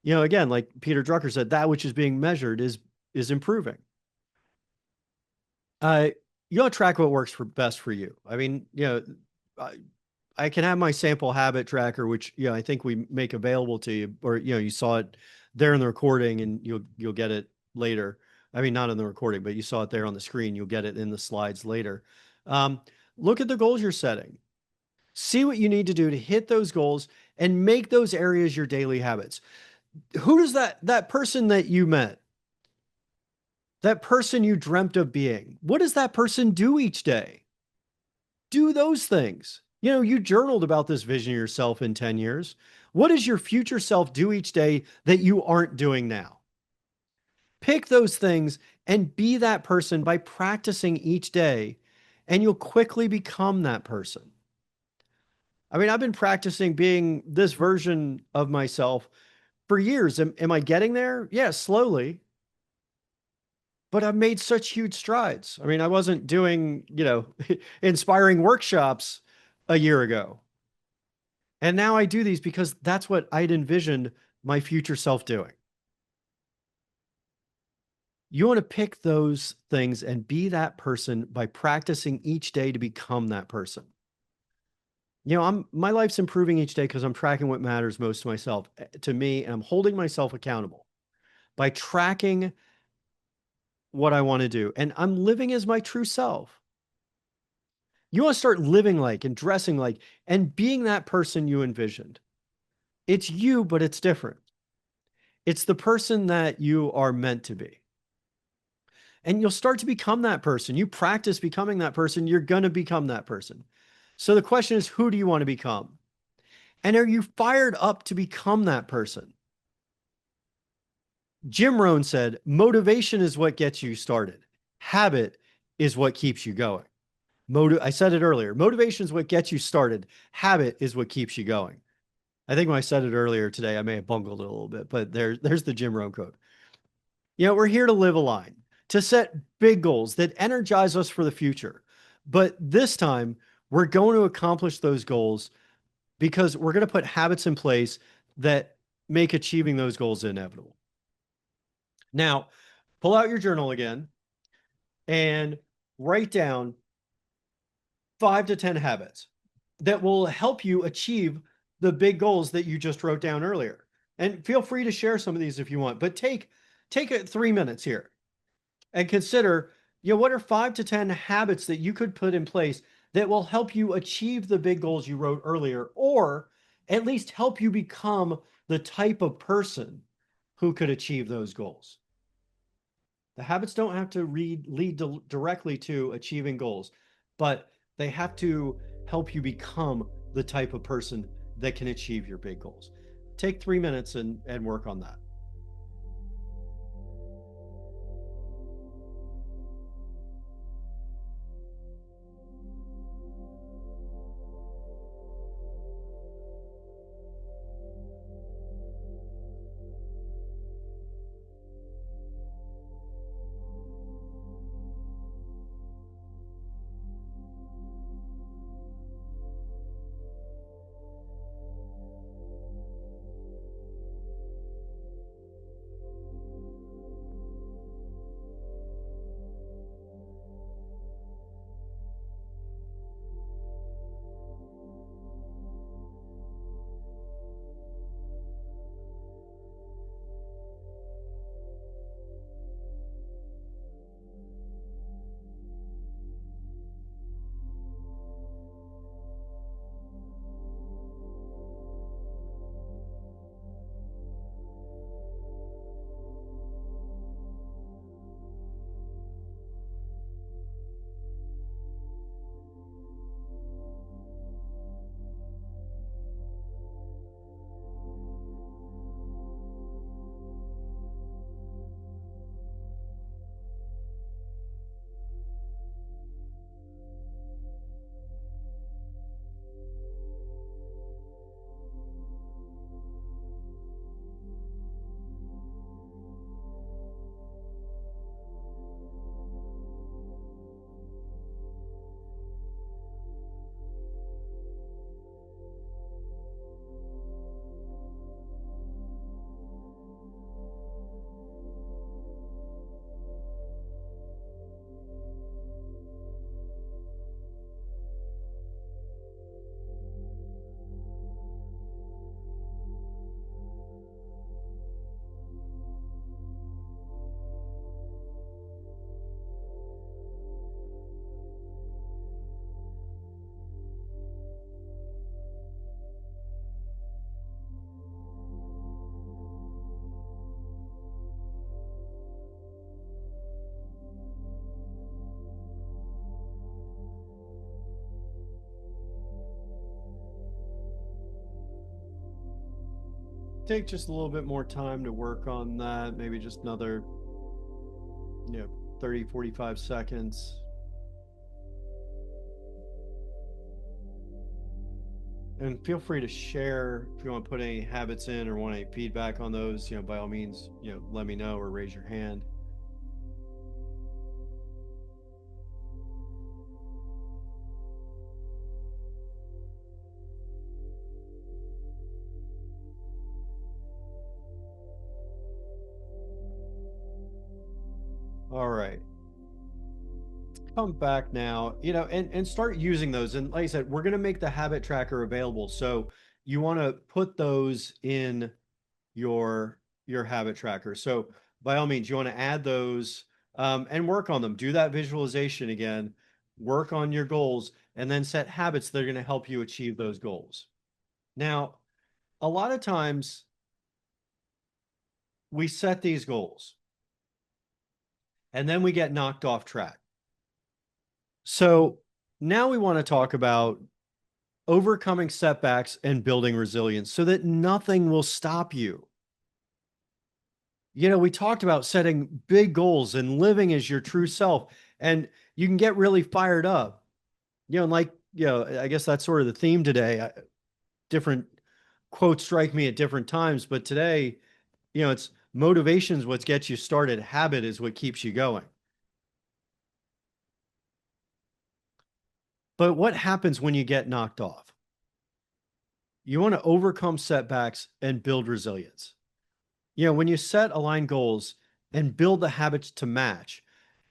Again, like Peter Drucker said, that which is being measured is improving. Uh, you'll track what works for best for you. I mean, I can have my sample habit tracker, which I think we make available to you, or you saw it there in the recording, and you'll get it later. I mean, not in the recording, but you saw it there on the screen. You'll get it in the slides later. Look at the goals you're setting. See what you need to do to hit those goals and make those areas your daily habits. Who does that person that you met, that person you dreamt of being, what does that person do each day? Do those things. You know, you journaled about this vision of yourself in 10 years. What does your future self do each day that you aren't doing now? Pick those things and be that person by practicing each day, and you'll quickly become that person. I mean, I've been practicing being this version of myself for years. Am I getting there? Yeah, slowly, but I've made such huge strides. I mean, I wasn't doing, inspiring workshops a year ago. And now I do these because that's what I'd envisioned my future self doing. You want to pick those things and be that person by practicing each day to become that person. My life's improving each day because I'm tracking what matters most to myself, to me, and I'm holding myself accountable by tracking what I want to do. And I'm living as my true self. You want to start living like and dressing like and being that person you envisioned. It's you, but it's different. It's the person that you are meant to be. And you'll start to become that person. You practice becoming that person, you're going to become that person. So the question is, who do you want to become? And are you fired up to become that person? Jim Rohn said, motivation is what gets you started. Habit is what keeps you going. I said it earlier. Motivation is what gets you started. Habit is what keeps you going. I think when I said it earlier today, I may have bungled it a little bit, but there's the Jim Rohn quote. We're here to live a line, to set big goals that energize us for the future. But this time, we're going to accomplish those goals because we're going to put habits in place that make achieving those goals inevitable. Now, pull out your journal again and write down 5 to 10 habits that will help you achieve the big goals that you just wrote down earlier. And feel free to share some of these if you want, but take 3 minutes here and consider, what are 5 to 10 habits that you could put in place that will help you achieve the big goals you wrote earlier, or at least help you become the type of person who could achieve those goals. The habits don't have to lead directly to achieving goals, but they have to help you become the type of person that can achieve your big goals. Take 3 minutes and work on that. Take just a little bit more time to work on that. Maybe just another, 30, 45 seconds. And feel free to share if you want to put any habits in or want any feedback on those, by all means, let me know or raise your hand. All right. Come back now, and start using those. And like I said, we're going to make the habit tracker available. So you want to put those in your habit tracker. So by all means, you want to add those and work on them. Do that visualization again, work on your goals, and then set habits that are going to help you achieve those goals. Now, a lot of times we set these goals and then we get knocked off track. So now we want to talk about overcoming setbacks and building resilience so that nothing will stop you. We talked about setting big goals and living as your true self, and you can get really fired up. And like, I guess that's sort of the theme today. Different quotes strike me at different times, but today, it's motivation is what gets you started. Habit is what keeps you going. But what happens when you get knocked off? You want to overcome setbacks and build resilience. When you set aligned goals and build the habits to match,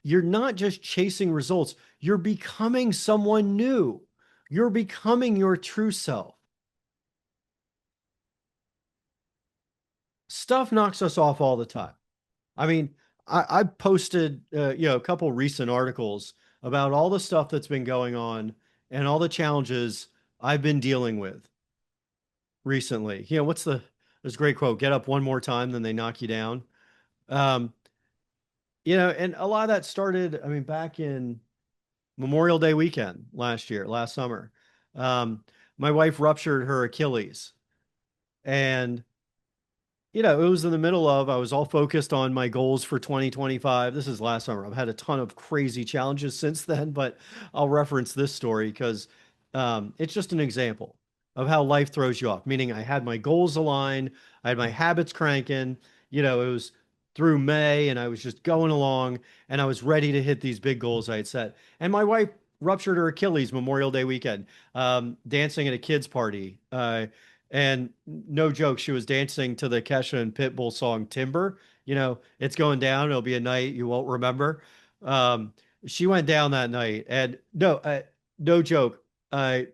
you're not just chasing results, you're becoming someone new. You're becoming your true self. Stuff knocks us off all the time. I mean, I posted, a couple recent articles about all the stuff that's been going on and all the challenges I've been dealing with recently. There's a great quote, get up one more time, then they knock you down. Um, and a lot of that started, I mean, back in Memorial Day weekend last summer. Um, my wife ruptured her Achilles, and it was in the middle of, I was all focused on my goals for 2025. This is last summer. I've had a ton of crazy challenges since then, but I'll reference this story because it's just an example of how life throws you off. Meaning, I had my goals aligned, I had my habits cranking, it was through May and I was just going along and I was ready to hit these big goals I had set. And my wife ruptured her Achilles Memorial Day weekend, dancing at a kid's party. And no joke, she was dancing to the Kesha and Pitbull song Timber. It's going down. It'll be a night you won't remember. Um, she went down that night, and no joke. I'm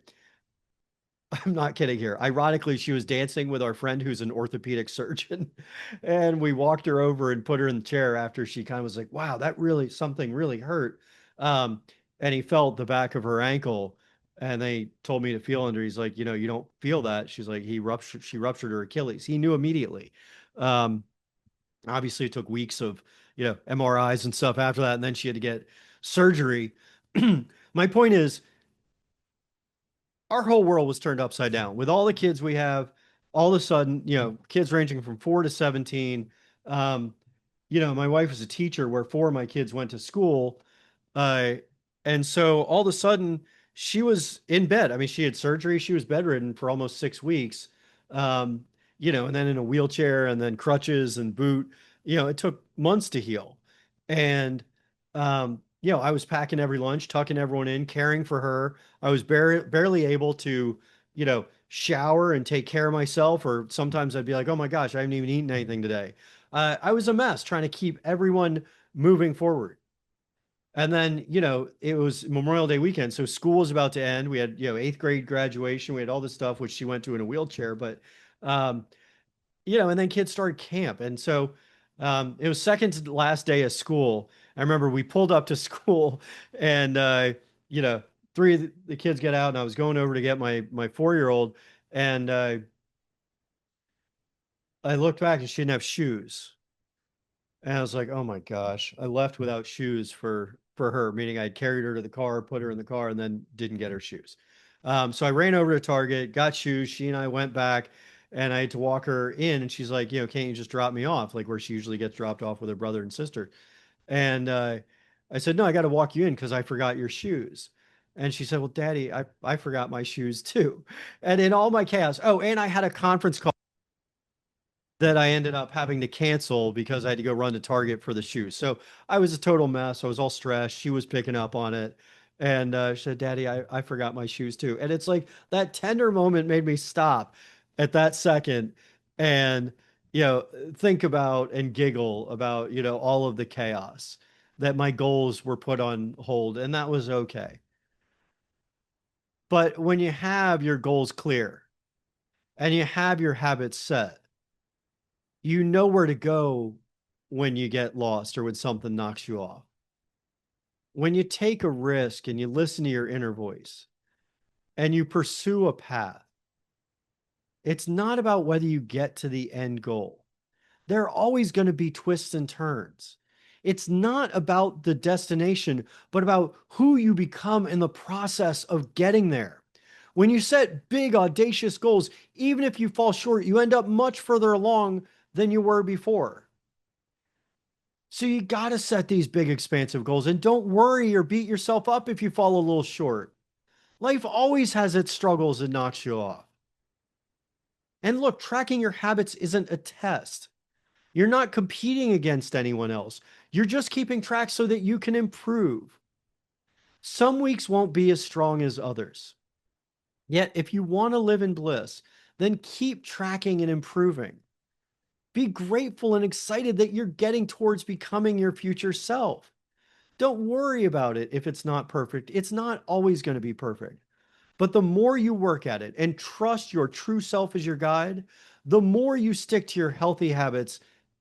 not kidding here. Ironically, she was dancing with our friend who's an orthopedic surgeon, and we walked her over and put her in the chair after she kind of was like, "Wow, that really something really hurt." Um, and he felt the back of her ankle, and they told me to feel under. He's like, "You don't feel that." She's like, She ruptured her Achilles. He knew immediately. Um, Obviously, it took weeks of MRIs and stuff after that, and then she had to get surgery. My point is, our whole world was turned upside down with all the kids we have. All of a sudden, kids ranging from 4 to 17. Um, my wife was a teacher where four of my kids went to school. Uh, and so all of a sudden, she was in bed. I mean, she had surgery. She was bedridden for almost 6 weeks. Um, and then in a wheelchair and then crutches and boot. It took months to heal. And, I was packing every lunch, tucking everyone in, caring for her. I was barely able to, shower and take care of myself. Or sometimes I'd be like, oh my gosh, I haven't even eaten anything today. I was a mess trying to keep everyone moving forward. And then, it was Memorial Day weekend. So school was about to end. We had, eighth grade graduation. We had all this stuff, which she went to in a wheelchair. But, um, and then kids started camp. And so it was second to the last day of school. I remember we pulled up to school and, you know, three of the kids get out and I was going over to get my 4-year-old and I looked back and she didn't have shoes. And I was like, oh my gosh, I left without shoes for her, meaning I'd carried her to the car, put her in the car, and then didn't get her shoes. So I ran over to Target, got shoes. She and I went back. and I had to walk her in, and she's like, can't you just drop me off, like where she usually gets dropped off with her brother and sister? And I said, no, I got to walk you in because I forgot your shoes. And she said, well, Daddy, I forgot my shoes too. And in all my chaos, oh, and I had a conference call that I ended up having to cancel because I had to go run to Target for the shoes. So I was a total mess. I was all stressed. She was picking up on it. And she said, Daddy, I forgot my shoes too. And it's like that tender moment made me stop at that second and, think about and giggle about, all of the chaos that my goals were put on hold. And that was okay. But when you have your goals clear and you have your habits set, you know where to go when you get lost or when something knocks you off. When you take a risk and you listen to your inner voice and you pursue a path, it's not about whether you get to the end goal. There are always going to be twists and turns. It's not about the destination, but about who you become in the process of getting there. When you set big, audacious goals, even if you fall short, you end up much further along than you were before. So you got to set these big, expansive goals and don't worry or beat yourself up if you fall a little short. Life always has its struggles and knocks you off. And look, tracking your habits isn't a test. You're not competing against anyone else. You're just keeping track so that you can improve. Some weeks won't be as strong as others. Yet, if you want to live in bliss, then keep tracking and improving. Be grateful and excited that you're getting towards becoming your future self. Don't worry about it if it's not perfect. It's not always going to be perfect. But the more you work at it and trust your true self as your guide, the more you stick to your healthy habits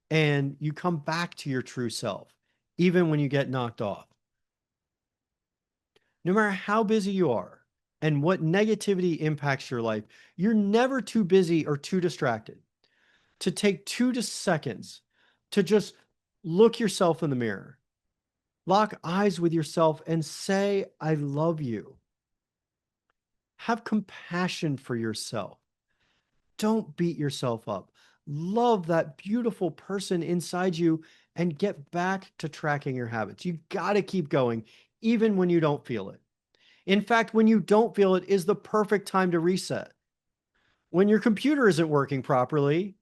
and you come back to your true self, even when you get knocked off. No matter how busy you are and what negativity impacts your life, you're never too busy or too distracted to take 2 seconds to just look yourself in the mirror, lock eyes with yourself, and say, I love you. Have compassion for yourself. Don't beat yourself up. Love that beautiful person inside you and get back to tracking your habits. You got to keep going, even when you don't feel it. In fact, when you don't feel it is the perfect time to reset. When your computer isn't working properly,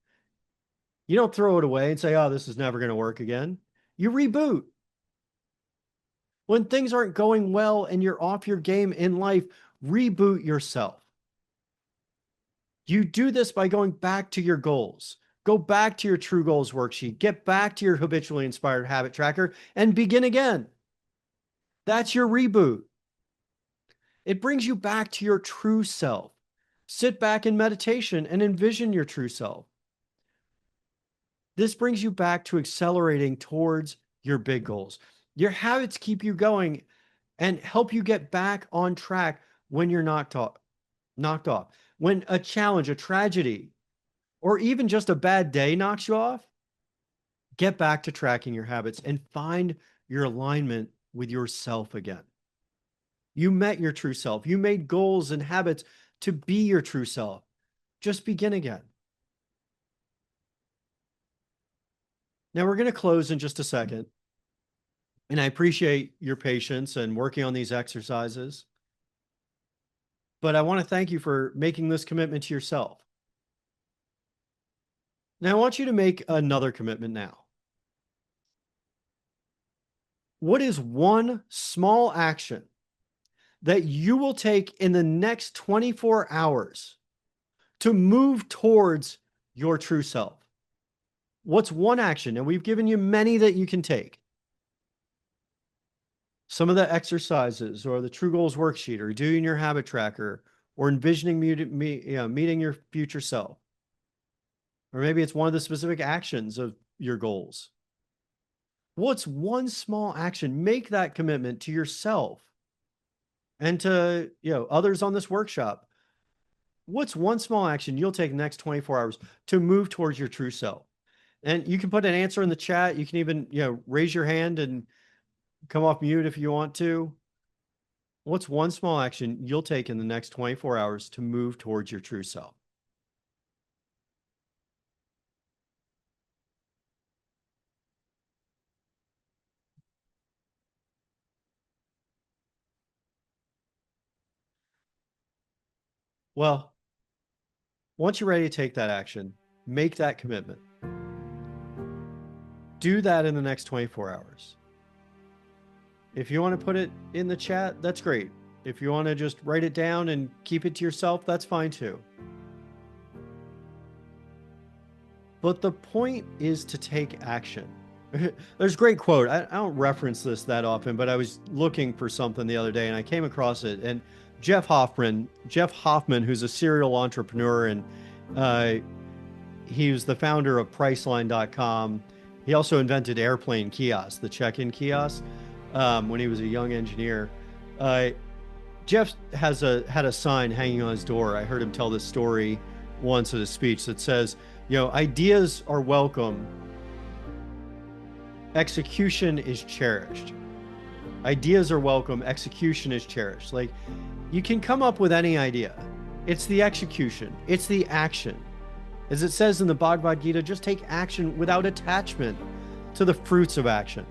you don't throw it away and say, oh, this is never going to work again. You reboot. When things aren't going well and you're off your game in life, reboot yourself. You do this by going back to your goals. Go back to your true goals worksheet. Get back to your habitually inspired habit tracker and begin again. That's your reboot. It brings you back to your true self. Sit back in meditation and envision your true self. This brings you back to accelerating towards your big goals. Your habits keep you going and help you get back on track when you're knocked off. When a challenge, a tragedy, or even just a bad day knocks you off, get back to tracking your habits and find your alignment with yourself again. You met your true self. You made goals and habits to be your true self. Just begin again. Now, we're going to close in just a second. And I appreciate your patience and working on these exercises. But I want to thank you for making this commitment to yourself. Now, I want you to make another commitment now. What is one small action that you will take in the next 24 hours to move towards your true self? What's one action? And we've given you many that you can take. Some of the exercises or the True Goals worksheet or doing your habit tracker or envisioning meeting your future self. Or maybe it's one of the specific actions of your goals. What's one small action? Make that commitment to yourself and to others on this workshop. What's one small action you'll take the next 24 hours to move towards your true self? And you can put an answer in the chat. You can even raise your hand and come off mute if you want to. What's one small action you'll take in the next 24 hours to move towards your true self? Well, once you're ready to take that action, make that commitment. Do that in the next 24 hours. If you want to put it in the chat, that's great. If you want to just write it down and keep it to yourself, that's fine too. But the point is to take action. There's a great quote. I don't reference this that often, but I was looking for something the other day and I came across it. And Jeff Hoffman, who's a serial entrepreneur, and he was the founder of Priceline.com. He also invented airplane kiosks, the check-in kiosk, when he was a young engineer. Jeff had a sign hanging on his door. I heard him tell this story once at a speech that says, ideas are welcome. Execution is cherished. Ideas are welcome. Execution is cherished. Like, you can come up with any idea. It's the execution. It's the action. As it says in the Bhagavad Gita, just take action without attachment to the fruits of action.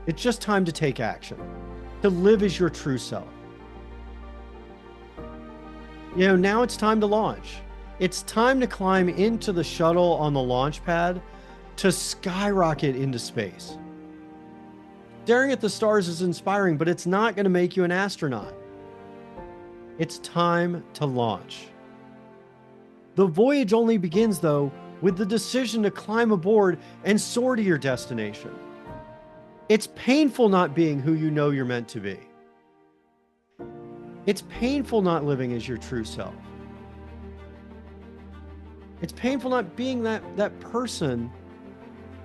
It's just time to take action, to live as your true self. Now it's time to launch. It's time to climb into the shuttle on the launch pad to skyrocket into space. Staring at the stars is inspiring, but it's not going to make you an astronaut. It's time to launch. The voyage only begins, though, with the decision to climb aboard and soar to your destination. It's painful not being who you know you're meant to be. It's painful not living as your true self. It's painful not being that person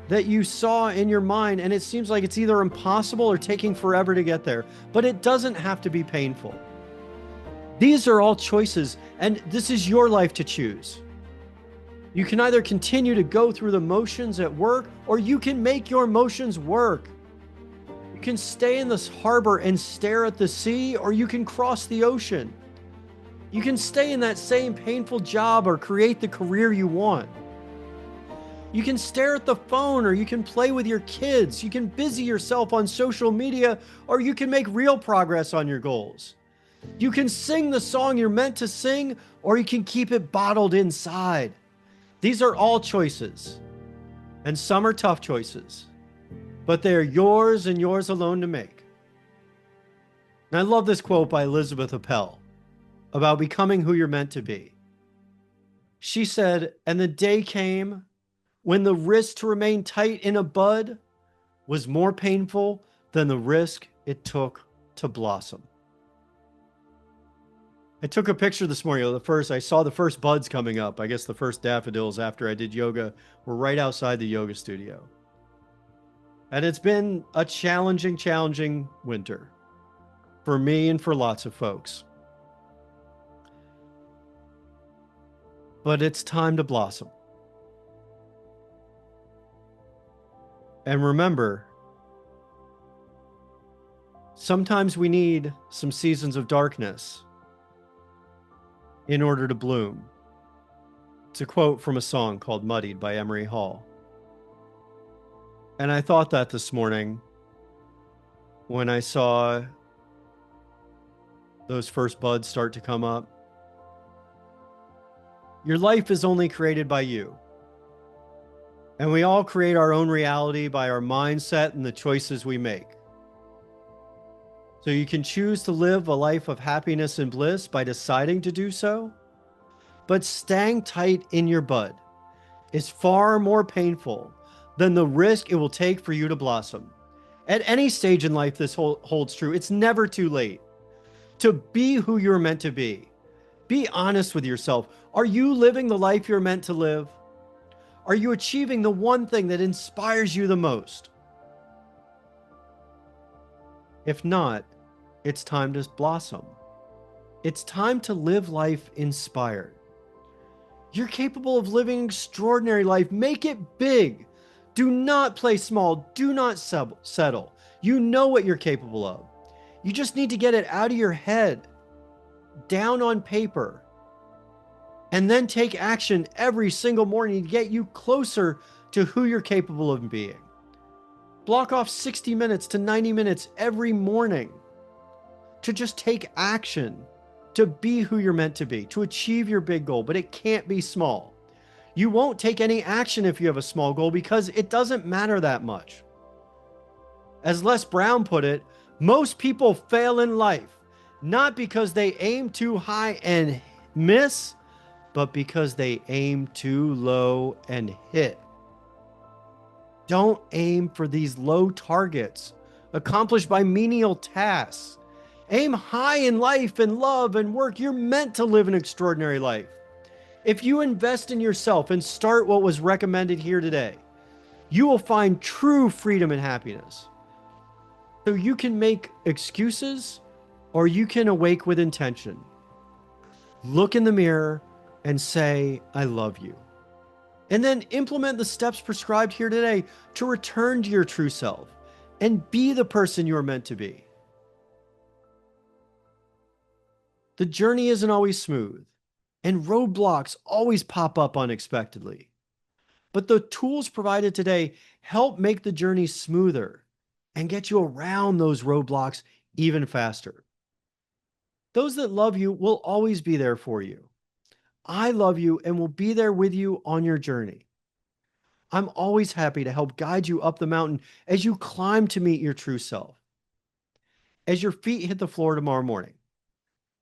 that you saw in your mind, and it seems like it's either impossible or taking forever to get there. But it doesn't have to be painful. These are all choices, and this is your life to choose. You can either continue to go through the motions at work, or you can make your motions work. You can stay in this harbor and stare at the sea, or you can cross the ocean. You can stay in that same painful job or create the career you want. You can stare at the phone, or you can play with your kids. You can busy yourself on social media, or you can make real progress on your goals. You can sing the song you're meant to sing, or you can keep it bottled inside. These are all choices, and some are tough choices, but they are yours and yours alone to make. And I love this quote by Elizabeth Appel about becoming who you're meant to be. She said, "And the day came when the risk to remain tight in a bud was more painful than the risk it took to blossom." I took a picture this morning of I saw the first buds coming up. I guess the first daffodils after I did yoga were right outside the yoga studio. And it's been a challenging winter for me and for lots of folks. But it's time to blossom. And remember, sometimes we need some seasons of darkness in order to bloom. It's a quote from a song called Muddied by Emery Hall. And I thought that this morning when I saw those first buds start to come up. Your life is only created by you. And we all create our own reality by our mindset and the choices we make. So you can choose to live a life of happiness and bliss by deciding to do so. But staying tight in your bud is far more painful than the risk it will take for you to blossom. At any stage in life, this holds true. It's never too late to be who you're meant to be. Be honest with yourself. Are you living the life you're meant to live? Are you achieving the one thing that inspires you the most? If not, it's time to blossom. It's time to live life inspired. You're capable of living an extraordinary life. Make it big. Do not play small. Do not settle. You know what you're capable of. You just need to get it out of your head, down on paper, and then take action every single morning to get you closer to who you're capable of being. Block off 60 minutes to 90 minutes every morning to just take action to be who you're meant to be, to achieve your big goal, but it can't be small. You won't take any action if you have a small goal because it doesn't matter that much. As Les Brown put it, most people fail in life, not because they aim too high and miss, but because they aim too low and hit. Don't aim for these low targets accomplished by menial tasks. Aim high in life and love and work. You're meant to live an extraordinary life. If you invest in yourself and start what was recommended here today, you will find true freedom and happiness. So you can make excuses or you can awake with intention. Look in the mirror and say, I love you. And then implement the steps prescribed here today to return to your true self and be the person you are meant to be. The journey isn't always smooth, and roadblocks always pop up unexpectedly. But the tools provided today help make the journey smoother and get you around those roadblocks even faster. Those that love you will always be there for you. I love you and will be there with you on your journey. I'm always happy to help guide you up the mountain as you climb to meet your true self. As your feet hit the floor tomorrow morning,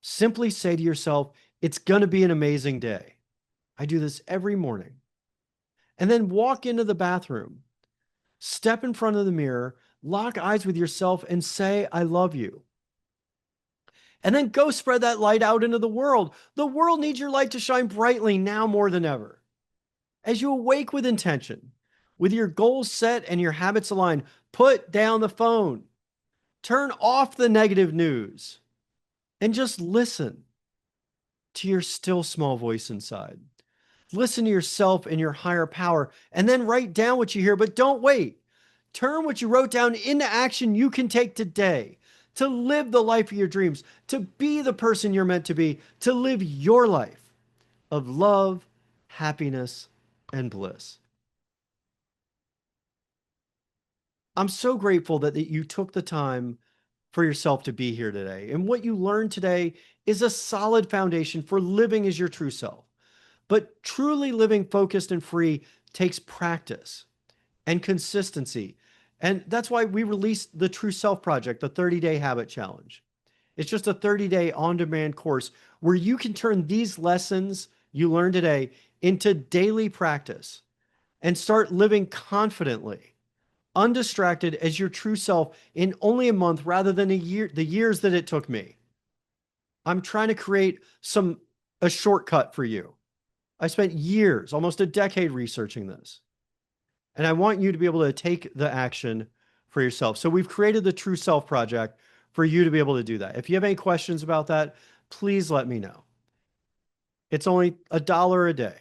simply say to yourself, it's going to be an amazing day. I do this every morning. And then walk into the bathroom, step in front of the mirror, lock eyes with yourself and say, I love you. And then go spread that light out into the world. The world needs your light to shine brightly now more than ever. As you awake with intention, with your goals set and your habits aligned, put down the phone, turn off the negative news, and just listen to your still small voice inside. Listen to yourself and your higher power, and then write down what you hear, but don't wait. Turn what you wrote down into action you can take today to live the life of your dreams, to be the person you're meant to be, to live your life of love, happiness, and bliss. I'm so grateful that you took the time for yourself to be here today. And what you learned today is a solid foundation for living as your true self. But truly living focused and free takes practice and consistency. And that's why we released the True Self Project, the 30-day habit challenge. It's just a 30-day on-demand course where you can turn these lessons you learned today into daily practice and start living confidently, undistracted as your true self in only a month rather than a year, the years that it took me. I'm trying to create a shortcut for you. I spent years, almost a decade researching this. And I want you to be able to take the action for yourself. So we've created the True Self Project for you to be able to do that. If you have any questions about that, please let me know. It's only $1 a day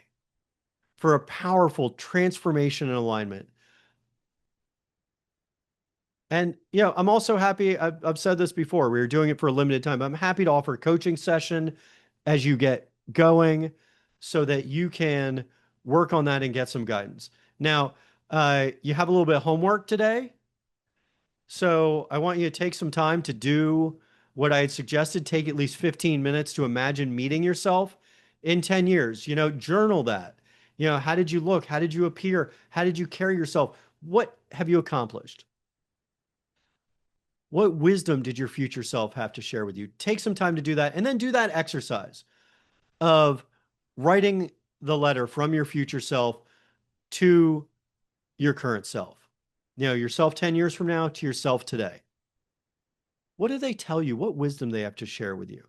for a powerful transformation and alignment. And, I'm also happy, I've said this before, we were doing it for a limited time. I'm happy to offer a coaching session as you get going so that you can work on that and get some guidance. Now, you have a little bit of homework today. So I want you to take some time to do what I had suggested. Take at least 15 minutes to imagine meeting yourself in 10 years. Journal that. How did you look? How did you appear? How did you carry yourself? What have you accomplished? What wisdom did your future self have to share with you? Take some time to do that and then do that exercise of writing the letter from your future self to your current self. Yourself 10 years from now to yourself today. What do they tell you? What wisdom they have to share with you?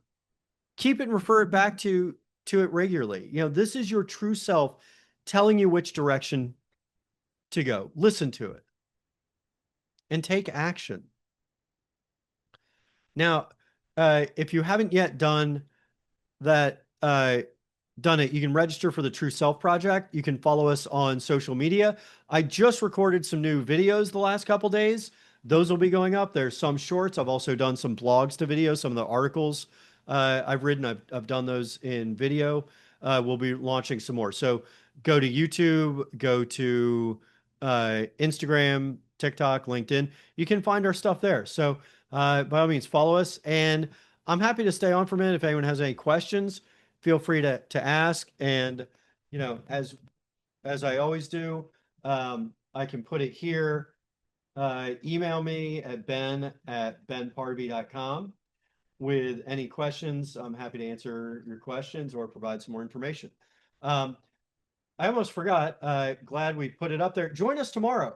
Keep it and refer it back to it regularly. This is your true self telling you which direction to go. Listen to it and take action. Now, if you haven't yet done that, you can register for the True Self Project. You can follow us on social media. I just recorded some new videos the last couple days. Those will be going up. There's some shorts. I've also done some blogs to videos, some of the articles I've written. I've done those in video. We'll be launching some more. So go to YouTube, go to Instagram, TikTok, LinkedIn. You can find our stuff there. So by all means, follow us. And I'm happy to stay on for a minute. If anyone has any questions, feel free to ask. And, as I always do, I can put it here. Email me at ben@benparvey.com with any questions. I'm happy to answer your questions or provide some more information. Um, I almost forgot. Glad we put it up there. Join us tomorrow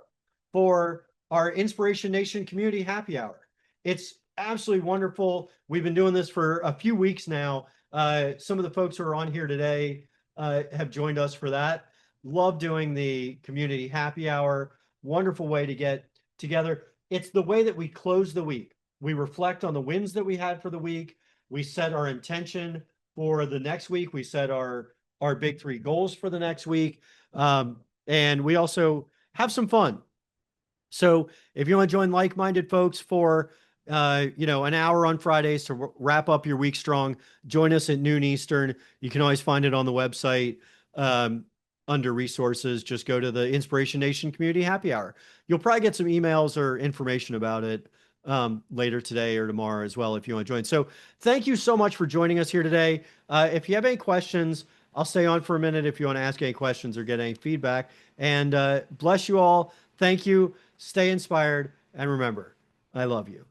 for our Inspiration Nation Community Happy Hour. It's absolutely wonderful. We've been doing this for a few weeks now. Some of the folks who are on here today have joined us for that. Love doing the Community Happy Hour. Wonderful way to get together. It's the way that we close the week. We reflect on the wins that we had for the week. We set our intention for the next week. We set our big three goals for the next week. And we also have some fun. So if you want to join like-minded folks for an hour on Fridays to wrap up your week strong, join us at noon Eastern. You can always find it on the website under resources. Just go to the Inspiration Nation Community Happy Hour. You'll probably get some emails or information about it later today or tomorrow as well if you want to join. So thank you so much for joining us here today. If you have any questions, I'll stay on for a minute if you want to ask any questions or get any feedback. And bless you all. Thank you. Stay inspired. And remember, I love you.